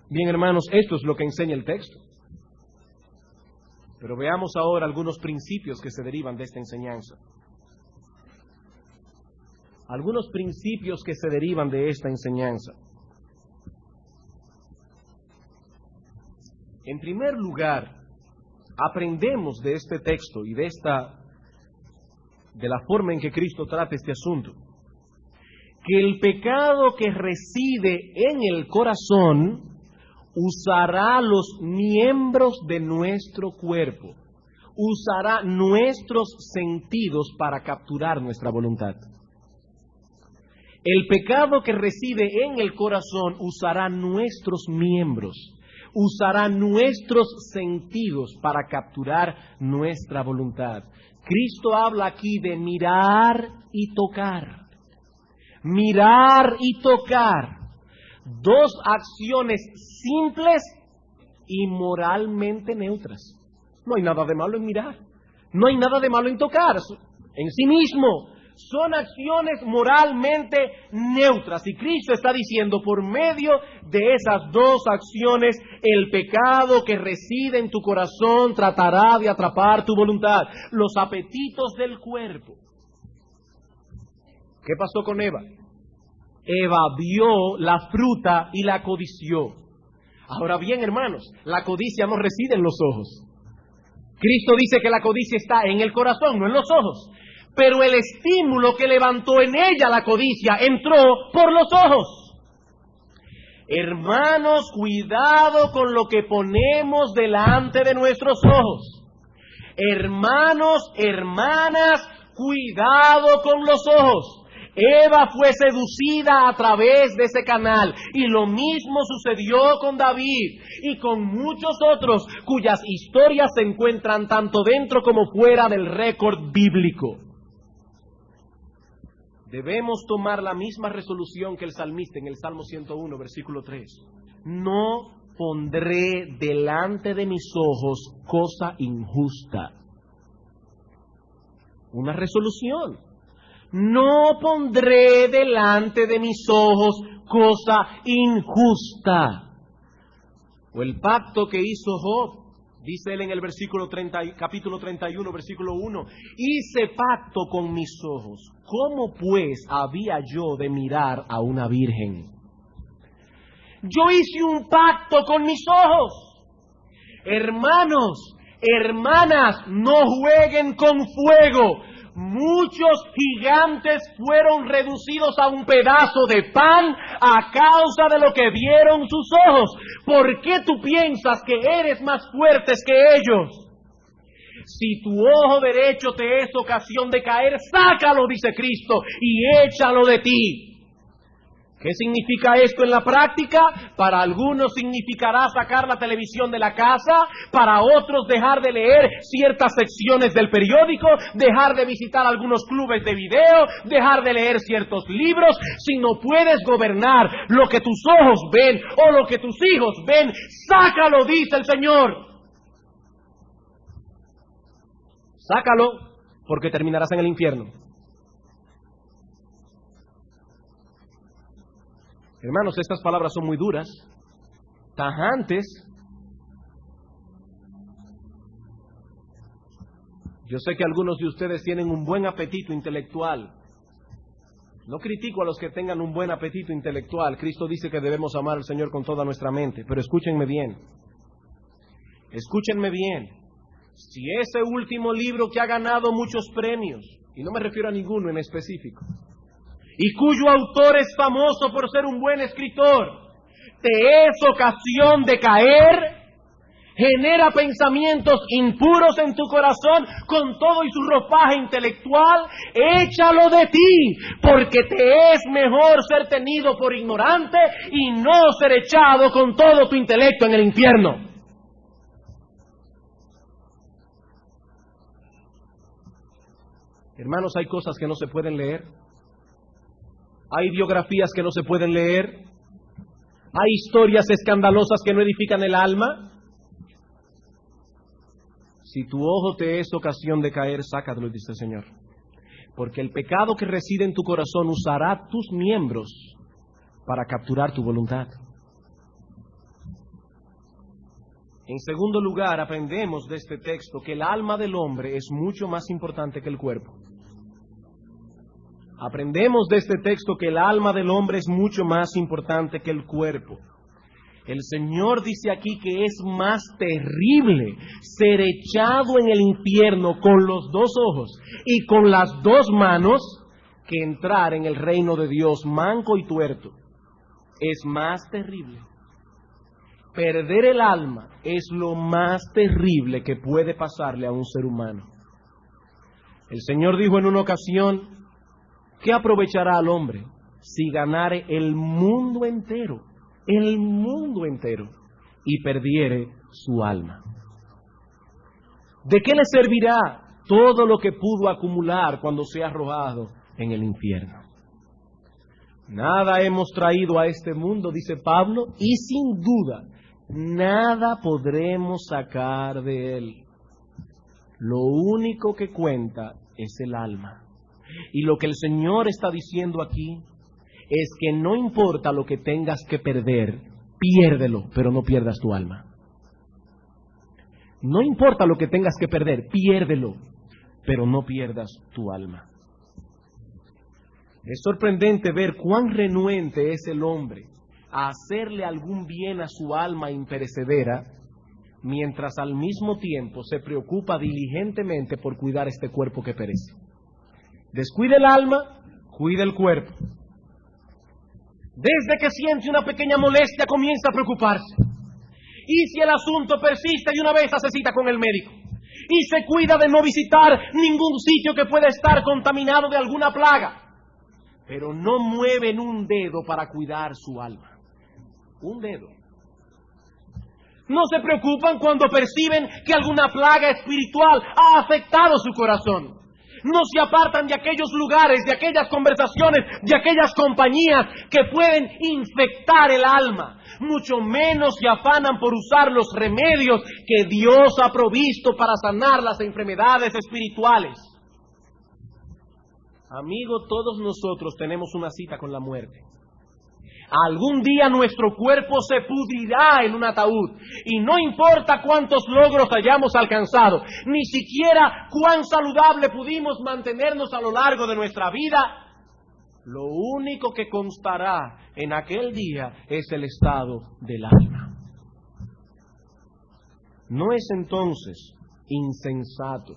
Bien, hermanos, esto es lo que enseña el texto. Pero veamos ahora algunos principios que se derivan de esta enseñanza. Algunos principios que se derivan de esta enseñanza. En primer lugar, aprendemos de este texto y de la forma en que Cristo trata este asunto, que el pecado que reside en el corazón usará los miembros de nuestro cuerpo, usará nuestros sentidos para capturar nuestra voluntad. El pecado que reside en el corazón usará nuestros miembros, usará nuestros sentidos para capturar nuestra voluntad. Cristo habla aquí de mirar y tocar. Mirar y tocar. Dos acciones simples y moralmente neutras. No hay nada de malo en mirar. No hay nada de malo en tocar. En sí mismo son acciones moralmente neutras. Y Cristo está diciendo, por medio de esas dos acciones, el pecado que reside en tu corazón tratará de atrapar tu voluntad. Los apetitos del cuerpo. ¿Qué pasó con Eva? Eva vio la fruta y la codició. Ahora bien, hermanos, la codicia no reside en los ojos. Cristo dice que la codicia está en el corazón, no en los ojos. Pero el estímulo que levantó en ella la codicia entró por los ojos. Hermanos, cuidado con lo que ponemos delante de nuestros ojos. Hermanos, hermanas, cuidado con los ojos. Eva fue seducida a través de ese canal y lo mismo sucedió con David y con muchos otros cuyas historias se encuentran tanto dentro como fuera del récord bíblico. Debemos tomar la misma resolución que el salmista en el Salmo 101, versículo 3. No pondré delante de mis ojos cosa injusta. Una resolución. No pondré delante de mis ojos cosa injusta. O el pacto que hizo Job, dice él en el capítulo 31, versículo 1, hice pacto con mis ojos. ¿Cómo pues había yo de mirar a una virgen? Yo hice un pacto con mis ojos. Hermanos, hermanas, no jueguen con fuego. muchos gigantes fueron reducidos a un pedazo de pan a causa de lo que vieron sus ojos. ¿Por qué tú piensas que eres más fuerte que ellos? Si tu ojo derecho te es ocasión de caer, sácalo, dice Cristo, y échalo de ti. ¿Qué significa esto en la práctica? Para algunos significará sacar la televisión de la casa, para otros dejar de leer ciertas secciones del periódico, dejar de visitar algunos clubes de video, dejar de leer ciertos libros. Si no puedes gobernar lo que tus ojos ven o lo que tus hijos ven, sácalo, dice el Señor. Sácalo, porque terminarás en el infierno. Hermanos, estas palabras son muy duras, tajantes. Yo sé que algunos de ustedes tienen un buen apetito intelectual. No critico a los que tengan un buen apetito intelectual. Cristo dice que debemos amar al Señor con toda nuestra mente. Pero escúchenme bien. Escúchenme bien. Si ese último libro que ha ganado muchos premios, y no me refiero a ninguno en específico, y cuyo autor es famoso por ser un buen escritor, te es ocasión de caer, genera pensamientos impuros en tu corazón con todo y su ropaje intelectual, échalo de ti, porque te es mejor ser tenido por ignorante y no ser echado con todo tu intelecto en el infierno. Hermanos, hay cosas que no se pueden leer. Hay biografías que no se pueden leer. Hay historias escandalosas que no edifican el alma. Si tu ojo te es ocasión de caer, sácalo, dice el Señor. Porque el pecado que reside en tu corazón usará tus miembros para capturar tu voluntad. En segundo lugar, aprendemos de este texto que el alma del hombre es mucho más importante que el cuerpo. Aprendemos de este texto que el alma del hombre es mucho más importante que el cuerpo. El Señor dice aquí que es más terrible ser echado en el infierno con los dos ojos y con las dos manos que entrar en el reino de Dios manco y tuerto. Es más terrible. Perder el alma es lo más terrible que puede pasarle a un ser humano. El Señor dijo en una ocasión: ¿qué aprovechará al hombre si ganare el mundo entero, y perdiere su alma? ¿De qué le servirá todo lo que pudo acumular cuando sea arrojado en el infierno? Nada hemos traído a este mundo, dice Pablo, y sin duda nada podremos sacar de él. Lo único que cuenta es el alma. Y lo que el Señor está diciendo aquí es que no importa lo que tengas que perder, piérdelo, pero no pierdas tu alma. No importa lo que tengas que perder, piérdelo, pero no pierdas tu alma. Es sorprendente ver cuán renuente es el hombre a hacerle algún bien a su alma imperecedera, mientras al mismo tiempo se preocupa diligentemente por cuidar este cuerpo que perece. Descuida el alma, cuida el cuerpo. Desde que siente una pequeña molestia comienza a preocuparse. Y si el asunto persiste, de una vez hace cita con el médico. Y se cuida de no visitar ningún sitio que pueda estar contaminado de alguna plaga. Pero no mueven un dedo para cuidar su alma. Un dedo. No se preocupan cuando perciben que alguna plaga espiritual ha afectado su corazón. No se apartan de aquellos lugares, de aquellas conversaciones, de aquellas compañías que pueden infectar el alma. Mucho menos se afanan por usar los remedios que Dios ha provisto para sanar las enfermedades espirituales. Amigo, todos nosotros tenemos una cita con la muerte. Algún día nuestro cuerpo se pudrirá en un ataúd y no importa cuántos logros hayamos alcanzado, ni siquiera cuán saludable pudimos mantenernos a lo largo de nuestra vida, lo único que constará en aquel día es el estado del alma. ¿No es entonces insensato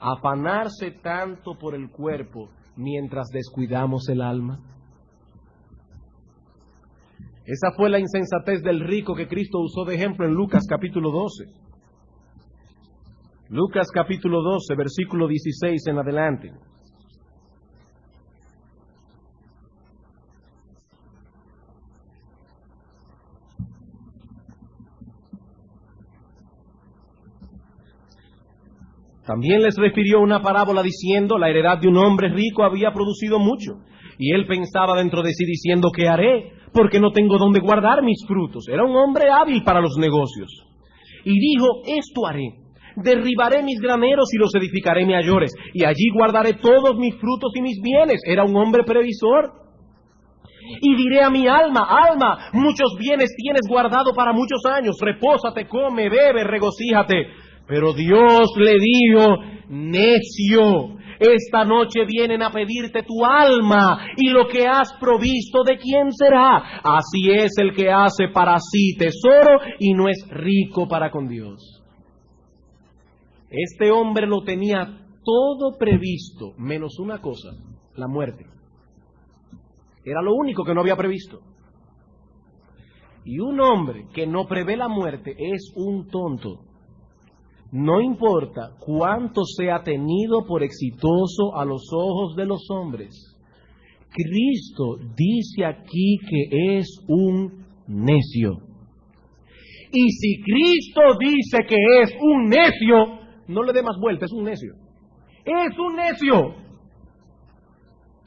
Afanarse tanto por el cuerpo mientras descuidamos el alma. Esa fue la insensatez del rico que Cristo usó de ejemplo en Lucas capítulo 12. Lucas capítulo 12, versículo 16 en adelante. También les refirió una parábola diciendo: la heredad de un hombre rico había producido mucho. Y él pensaba dentro de sí diciendo: ¿qué haré? Porque no tengo dónde guardar mis frutos. Era un hombre hábil para los negocios. Y dijo: esto haré. Derribaré mis graneros y los edificaré mayores. Y allí guardaré todos mis frutos y mis bienes. Era un hombre previsor. Y diré a mi alma: alma, muchos bienes tienes guardado para muchos años. Repósate, come, bebe, regocíjate. Pero Dios le dijo: necio, esta noche vienen a pedirte tu alma, y lo que has provisto, ¿de quién será? Así es el que hace para sí tesoro y no es rico para con Dios. Este hombre lo tenía todo previsto, menos una cosa: la muerte. Era lo único que no había previsto. Y un hombre que no prevé la muerte es un tonto. No importa cuánto sea tenido por exitoso a los ojos de los hombres. Cristo dice aquí que es un necio. Y si Cristo dice que es un necio, no le dé más vuelta, es un necio. Es un necio.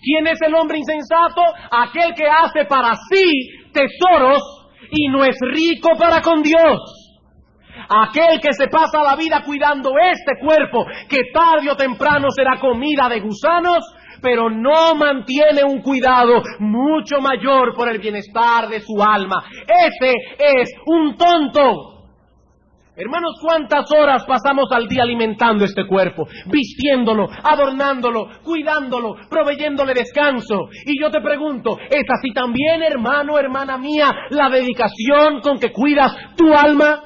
¿Quién es el hombre insensato? Aquel que hace para sí tesoros y no es rico para con Dios. Aquel que se pasa la vida cuidando este cuerpo, que tarde o temprano será comida de gusanos, pero no mantiene un cuidado mucho mayor por el bienestar de su alma. Ese es un tonto. Hermanos, ¿cuántas horas pasamos al día alimentando este cuerpo? Vistiéndolo, adornándolo, cuidándolo, proveyéndole descanso. Y yo te pregunto, ¿es así también, hermano, hermana mía, la dedicación con que cuidas tu alma?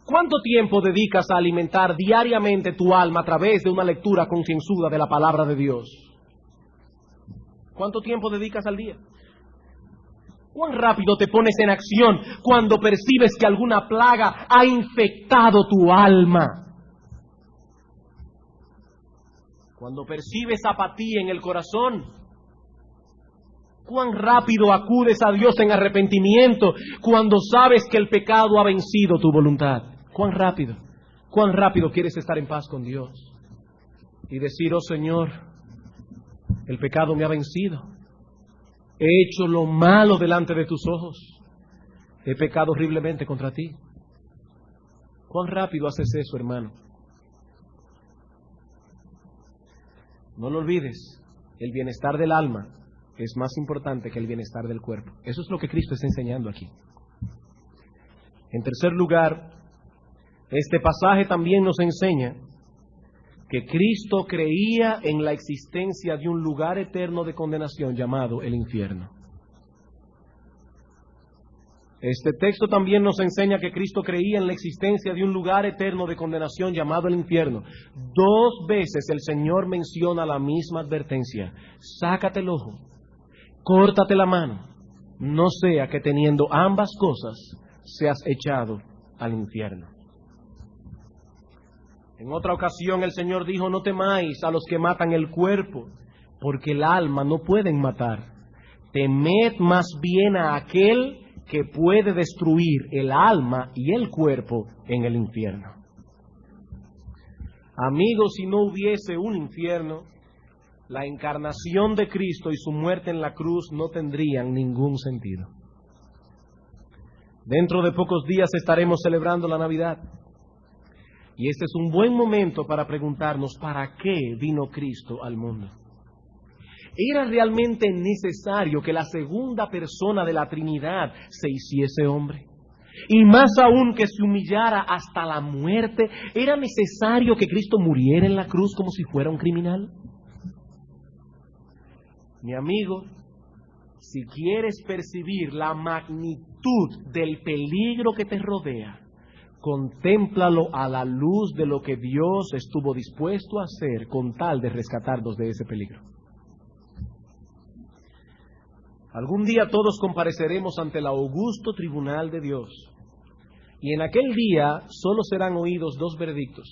¿Cuánto tiempo dedicas a alimentar diariamente tu alma a través de una lectura concienzuda de la palabra de Dios? ¿Cuánto tiempo dedicas al día? ¿Cuán rápido te pones en acción cuando percibes que alguna plaga ha infectado tu alma? Cuando percibes apatía en el corazón, ¿cuán rápido acudes a Dios en arrepentimiento cuando sabes que el pecado ha vencido tu voluntad? ¿Cuán rápido quieres estar en paz con Dios y decir: oh Señor, el pecado me ha vencido, he hecho lo malo delante de tus ojos, he pecado horriblemente contra ti? ¿Cuán rápido haces eso, hermano? No lo olvides, el bienestar del alma es más importante que el bienestar del cuerpo. Eso es lo que Cristo está enseñando aquí. En tercer lugar, este pasaje también nos enseña que Cristo creía en la existencia de un lugar eterno de condenación llamado el infierno. Este texto también nos enseña que Cristo creía en la existencia de un lugar eterno de condenación llamado el infierno. 2 veces el Señor menciona la misma advertencia: sácate el ojo, córtate la mano, no sea que teniendo ambas cosas seas echado al infierno. En otra ocasión el Señor dijo: no temáis a los que matan el cuerpo, porque el alma no pueden matar. Temed más bien a aquel que puede destruir el alma y el cuerpo en el infierno. Amigos, si no hubiese un infierno, la encarnación de Cristo y su muerte en la cruz no tendrían ningún sentido. Dentro de pocos días estaremos celebrando la Navidad. Y este es un buen momento para preguntarnos: ¿para qué vino Cristo al mundo? ¿Era realmente necesario que la segunda persona de la Trinidad se hiciese hombre? Y más aún, que se humillara hasta la muerte. ¿Era necesario que Cristo muriera en la cruz como si fuera un criminal? Mi amigo, si quieres percibir la magnitud del peligro que te rodea, Contémplalo a la luz de lo que Dios estuvo dispuesto a hacer con tal de rescatarnos de ese peligro. Algún día todos compareceremos ante el augusto tribunal de Dios, y en aquel día solo serán oídos dos veredictos.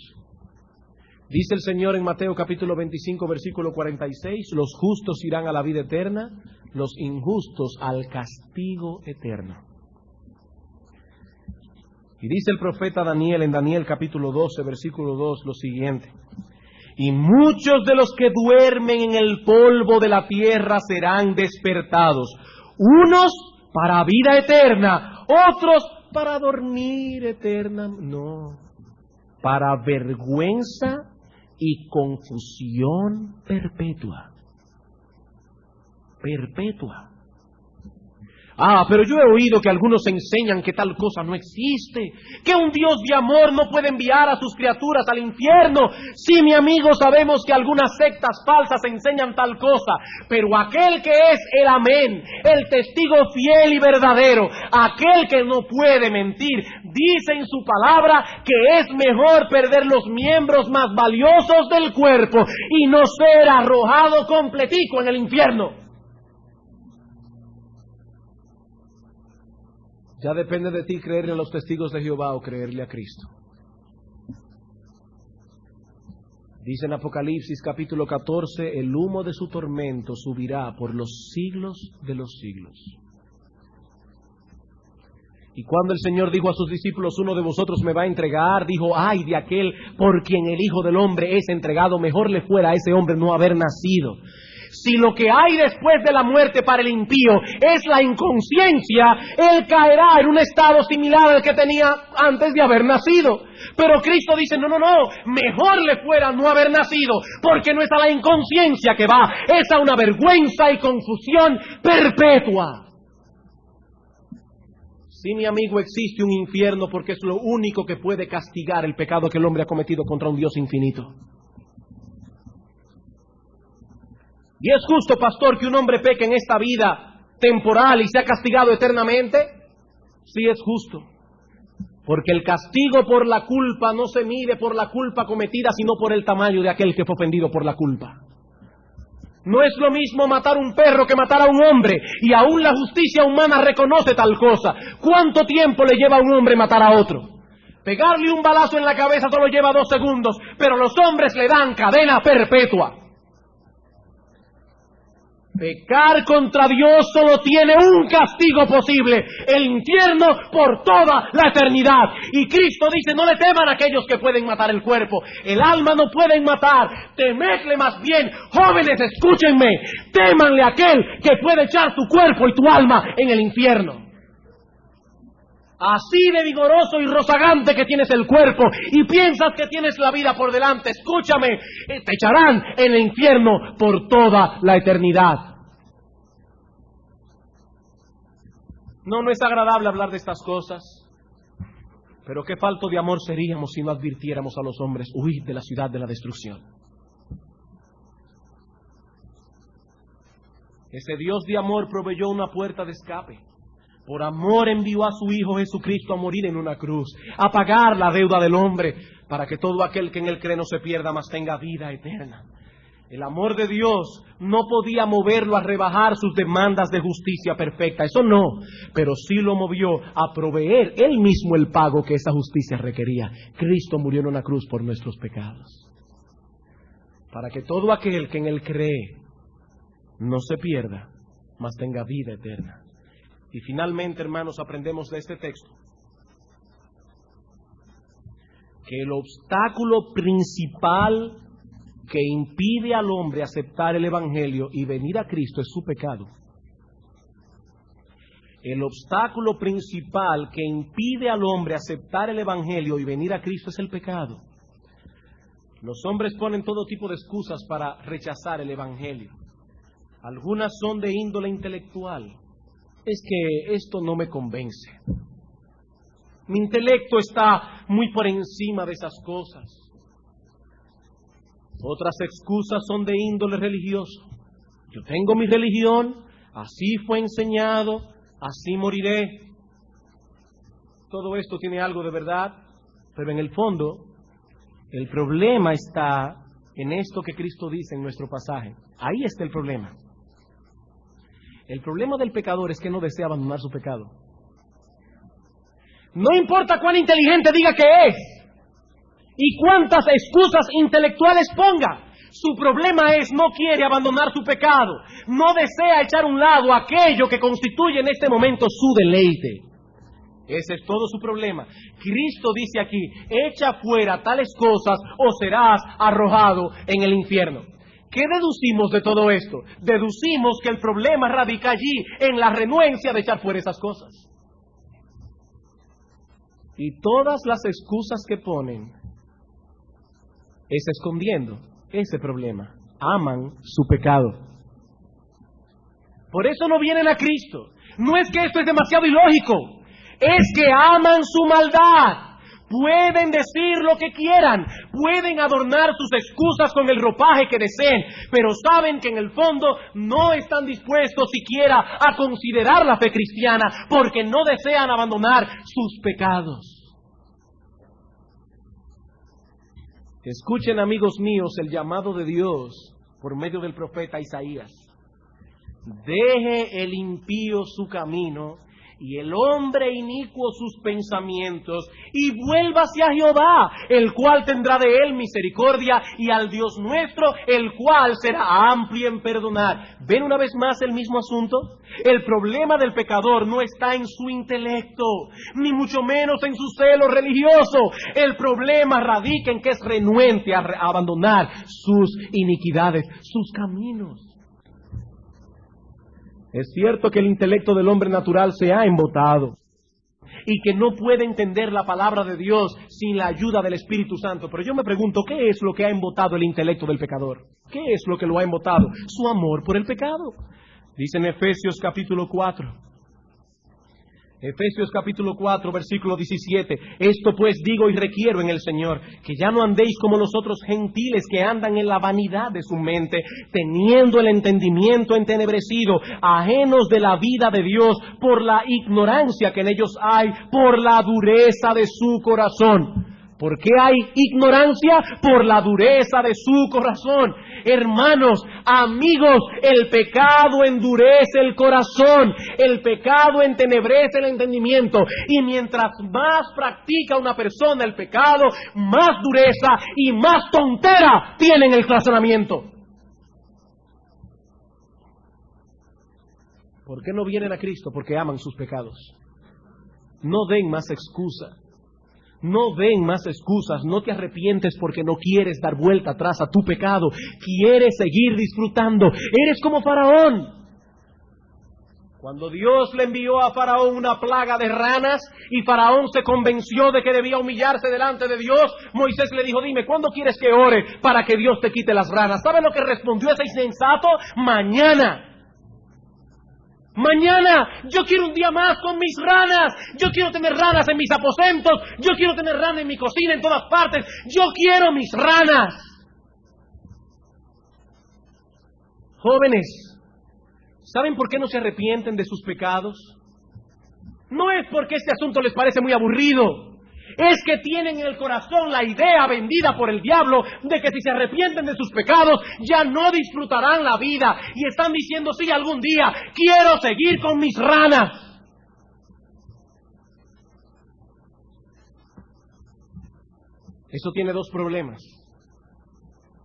Dice el Señor en Mateo capítulo 25, versículo 46, los justos irán a la vida eterna, los injustos al castigo eterno. Y dice el profeta Daniel en Daniel capítulo 12, versículo 2, lo siguiente: y muchos de los que duermen en el polvo de la tierra serán despertados, unos para vida eterna, otros para dormir eterna, no, para vergüenza y confusión perpetua. Perpetua. Pero yo he oído que algunos enseñan que tal cosa no existe, que un Dios de amor no puede enviar a sus criaturas al infierno. Sí, mi amigo, sabemos que algunas sectas falsas enseñan tal cosa, pero aquel que es el amén, el testigo fiel y verdadero, aquel que no puede mentir, dice en su palabra que es mejor perder los miembros más valiosos del cuerpo y no ser arrojado completico en el infierno. Ya depende de ti creerle a los testigos de Jehová o creerle a Cristo. Dice en Apocalipsis capítulo 14, el humo de su tormento subirá por los siglos de los siglos. Y cuando el Señor dijo a sus discípulos, uno de vosotros me va a entregar, dijo, ay de aquel por quien el Hijo del Hombre es entregado, mejor le fuera a ese hombre no haber nacido. Si lo que hay después de la muerte para el impío es la inconsciencia, él caerá en un estado similar al que tenía antes de haber nacido. Pero Cristo dice, no, mejor le fuera no haber nacido, porque no es a la inconsciencia que va, es a una vergüenza y confusión perpetua. Sí, mi amigo, existe un infierno porque es lo único que puede castigar el pecado que el hombre ha cometido contra un Dios infinito. ¿Y es justo, pastor, que un hombre peque en esta vida temporal y sea castigado eternamente? Sí, es justo. Porque el castigo por la culpa no se mide por la culpa cometida, sino por el tamaño de aquel que fue ofendido por la culpa. No es lo mismo matar un perro que matar a un hombre, y aún la justicia humana reconoce tal cosa. ¿Cuánto tiempo le lleva a un hombre matar a otro? Pegarle un balazo en la cabeza solo lleva 2 segundos, pero los hombres le dan cadena perpetua. Pecar contra Dios solo tiene un castigo posible, el infierno por toda la eternidad. Y Cristo dice, no le teman a aquellos que pueden matar el cuerpo, el alma no pueden matar, temedle más bien, jóvenes, escúchenme, témanle a aquel que puede echar tu cuerpo y tu alma en el infierno. Así de vigoroso y rozagante que tienes el cuerpo y piensas que tienes la vida por delante, escúchame, te echarán en el infierno por toda la eternidad. No es agradable hablar de estas cosas, pero qué falto de amor seríamos si no advirtiéramos a los hombres, huid de la ciudad de la destrucción. Ese Dios de amor proveyó una puerta de escape. Por amor envió a su Hijo Jesucristo a morir en una cruz, a pagar la deuda del hombre, para que todo aquel que en él cree no se pierda, mas tenga vida eterna. El amor de Dios no podía moverlo a rebajar sus demandas de justicia perfecta, eso no, pero sí lo movió a proveer él mismo el pago que esa justicia requería. Cristo murió en una cruz por nuestros pecados, para que todo aquel que en él cree no se pierda, mas tenga vida eterna. Y finalmente, hermanos, aprendemos de este texto que el obstáculo principal que impide al hombre aceptar el Evangelio y venir a Cristo es su pecado. El obstáculo principal que impide al hombre aceptar el Evangelio y venir a Cristo es el pecado. Los hombres ponen todo tipo de excusas para rechazar el Evangelio. Algunas son de índole intelectual. Es que esto no me convence. Mi intelecto está muy por encima de esas cosas. Otras excusas son de índole religioso. Yo tengo mi religión, así fue enseñado, así moriré. Todo esto tiene algo de verdad, Pero en el fondo, el problema está en esto que Cristo dice en nuestro pasaje. Ahí está el problema. El problema del pecador es que no desea abandonar su pecado. No importa cuán inteligente diga que es y cuántas excusas intelectuales ponga. Su problema es no quiere abandonar su pecado. No desea echar a un lado aquello que constituye en este momento su deleite. Ese es todo su problema. Cristo dice aquí, echa fuera tales cosas o serás arrojado en el infierno. ¿Qué deducimos de todo esto? Deducimos que el problema radica allí, en la renuencia de echar fuera esas cosas. Y todas las excusas que ponen es escondiendo ese problema. Aman su pecado. Por eso no vienen a Cristo. No es que esto es demasiado ilógico. Es que aman su maldad. Pueden decir lo que quieran, pueden adornar sus excusas con el ropaje que deseen, pero saben que en el fondo no están dispuestos siquiera a considerar la fe cristiana porque no desean abandonar sus pecados. Escuchen, amigos míos, el llamado de Dios por medio del profeta Isaías. Deje el impío su camino y el hombre inicuo sus pensamientos, y vuelva hacia Jehová, el cual tendrá de él misericordia, y al Dios nuestro, el cual será amplio en perdonar. ¿Ven una vez más el mismo asunto? El problema del pecador no está en su intelecto, ni mucho menos en su celo religioso. El problema radica en que es renuente a abandonar sus iniquidades, sus caminos. Es cierto que el intelecto del hombre natural se ha embotado y que no puede entender la palabra de Dios sin la ayuda del Espíritu Santo. Pero yo me pregunto, ¿qué es lo que ha embotado el intelecto del pecador? ¿Qué es lo que lo ha embotado? Su amor por el pecado. Dice en Efesios capítulo 4. Efesios capítulo 4, versículo 17. Esto pues digo y requiero en el Señor, que ya no andéis como los otros gentiles que andan en la vanidad de su mente, teniendo el entendimiento entenebrecido, ajenos de la vida de Dios, por la ignorancia que en ellos hay, por la dureza de su corazón. ¿Por qué hay ignorancia? Por la dureza de su corazón. Hermanos, amigos, el pecado endurece el corazón, el pecado entenebrece el entendimiento, y mientras más practica una persona el pecado, más dureza y más tontera tiene en el razonamiento. ¿Por qué no vienen a Cristo? Porque aman sus pecados. No den más excusa. No den más excusas, no te arrepientes porque no quieres dar vuelta atrás a tu pecado, quieres seguir disfrutando. Eres como Faraón. Cuando Dios le envió a Faraón una plaga de ranas y Faraón se convenció de que debía humillarse delante de Dios, Moisés le dijo, dime, ¿cuándo quieres que ore para que Dios te quite las ranas? ¿Sabe lo que respondió ese insensato? Mañana. Mañana, yo quiero un día más con mis ranas, yo quiero tener ranas en mis aposentos, yo quiero tener ranas en mi cocina, en todas partes, yo quiero mis ranas. Jóvenes, ¿saben por qué no se arrepienten de sus pecados? No es porque este asunto les parece muy aburrido. Es que tienen en el corazón la idea vendida por el diablo de que si se arrepienten de sus pecados ya no disfrutarán la vida, y están diciendo, sí, algún día quiero seguir con mis ranas. Eso tiene dos problemas.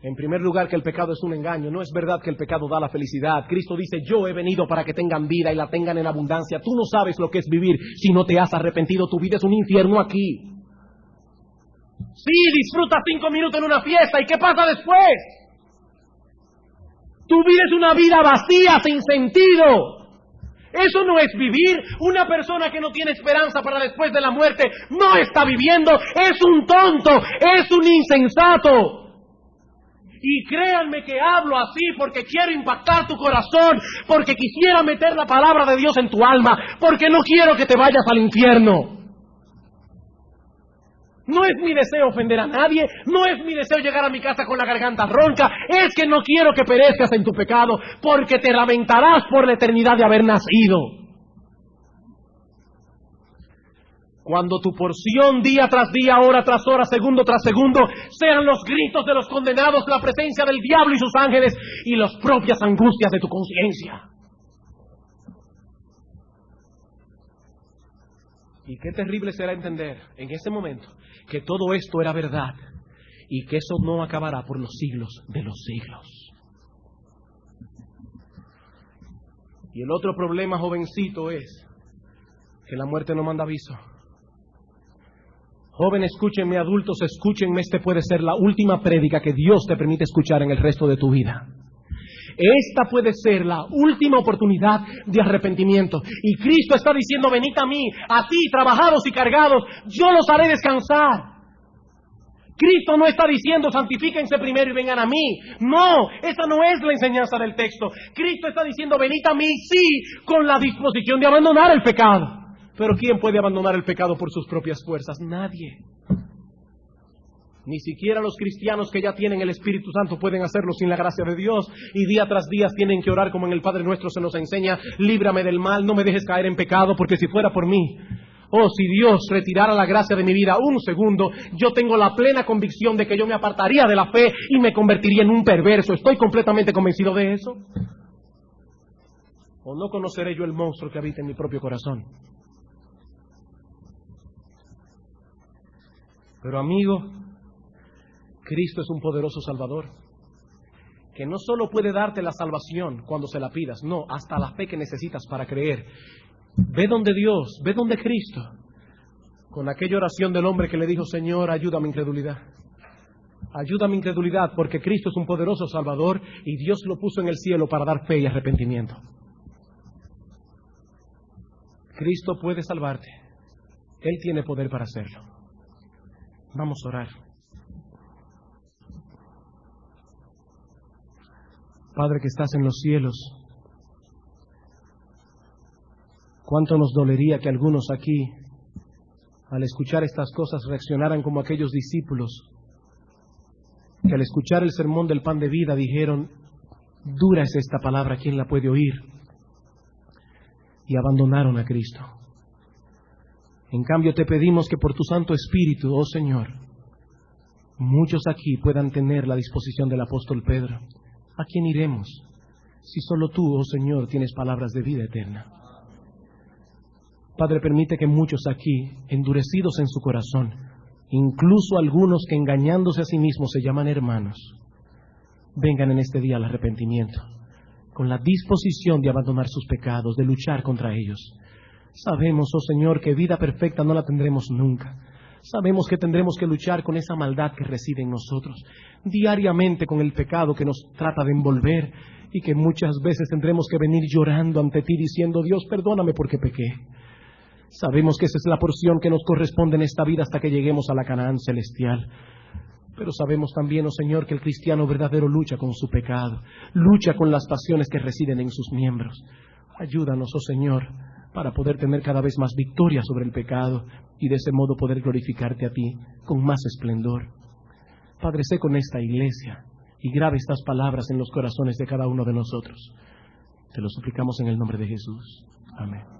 En primer lugar, que el pecado es un engaño. No es verdad que el pecado da la felicidad. Cristo dice, yo he venido para que tengan vida y la tengan en abundancia. Tú no sabes lo que es vivir si no te has arrepentido. Tu vida es un infierno aquí. Sí, disfrutas 5 minutos en una fiesta, ¿y qué pasa después? Tu vida es una vida vacía, sin sentido. Eso no es vivir. Una persona que no tiene esperanza para después de la muerte no está viviendo, es un tonto, es un insensato. Y créanme que hablo así porque quiero impactar tu corazón, porque quisiera meter la palabra de Dios en tu alma, porque no quiero que te vayas al infierno. No es mi deseo ofender a nadie, no es mi deseo llegar a mi casa con la garganta ronca, es que no quiero que perezcas en tu pecado, porque te lamentarás por la eternidad de haber nacido. Cuando tu porción día tras día, hora tras hora, segundo tras segundo, sean los gritos de los condenados, la presencia del diablo y sus ángeles y las propias angustias de tu conciencia. Y qué terrible será entender en ese momento que todo esto era verdad y que eso no acabará por los siglos de los siglos. Y el otro problema, jovencito, es que la muerte no manda aviso. Joven, escúchenme, adultos, escúchenme, puede ser la última prédica que Dios te permite escuchar en el resto de tu vida. Esta puede ser la última oportunidad de arrepentimiento. Y Cristo está diciendo, venid a mí, a ti, trabajados y cargados, yo los haré descansar. Cristo no está diciendo, santifíquense primero y vengan a mí. No, esa no es la enseñanza del texto. Cristo está diciendo, venid a mí, sí, con la disposición de abandonar el pecado. Pero ¿quién puede abandonar el pecado por sus propias fuerzas? Nadie. Ni siquiera los cristianos que ya tienen el Espíritu Santo pueden hacerlo sin la gracia de Dios. Y día tras día tienen que orar como en el Padre Nuestro se nos enseña, líbrame del mal, no me dejes caer en pecado, porque si fuera por mí, si Dios retirara la gracia de mi vida un segundo, yo tengo la plena convicción de que yo me apartaría de la fe y me convertiría en un perverso. ¿Estoy completamente convencido de eso? ¿O no conoceré yo el monstruo que habita en mi propio corazón? Pero amigo, Cristo es un poderoso Salvador, que no solo puede darte la salvación cuando se la pidas, no, hasta la fe que necesitas para creer. Ve donde Dios, ve donde Cristo, con aquella oración del hombre que le dijo, Señor, ayuda a mi incredulidad. Ayuda a mi incredulidad, porque Cristo es un poderoso Salvador y Dios lo puso en el cielo para dar fe y arrepentimiento. Cristo puede salvarte. Él tiene poder para hacerlo. Vamos a orar. Padre que estás en los cielos, cuánto nos dolería que algunos aquí, al escuchar estas cosas, reaccionaran como aquellos discípulos, que al escuchar el sermón del pan de vida dijeron, dura es esta palabra, ¿quién la puede oír? Y abandonaron a Cristo. En cambio te pedimos que por tu Santo Espíritu, oh Señor, muchos aquí puedan tener la disposición del apóstol Pedro. ¿A quién iremos? Si solo tú, oh Señor, tienes palabras de vida eterna. Padre, permite que muchos aquí, endurecidos en su corazón, incluso algunos que engañándose a sí mismos se llaman hermanos, vengan en este día al arrepentimiento, con la disposición de abandonar sus pecados, de luchar contra ellos. Sabemos, oh Señor, que vida perfecta no la tendremos nunca. Sabemos que tendremos que luchar con esa maldad que reside en nosotros, diariamente con el pecado que nos trata de envolver y que muchas veces tendremos que venir llorando ante ti diciendo, Dios, perdóname porque pequé. Sabemos que esa es la porción que nos corresponde en esta vida hasta que lleguemos a la Canaán celestial. Pero sabemos también, oh Señor, que el cristiano verdadero lucha con su pecado, lucha con las pasiones que residen en sus miembros. Ayúdanos, oh Señor, para poder tener cada vez más victoria sobre el pecado y de ese modo poder glorificarte a ti con más esplendor. Padre, sé con esta iglesia y grave estas palabras en los corazones de cada uno de nosotros. Te lo suplicamos en el nombre de Jesús. Amén.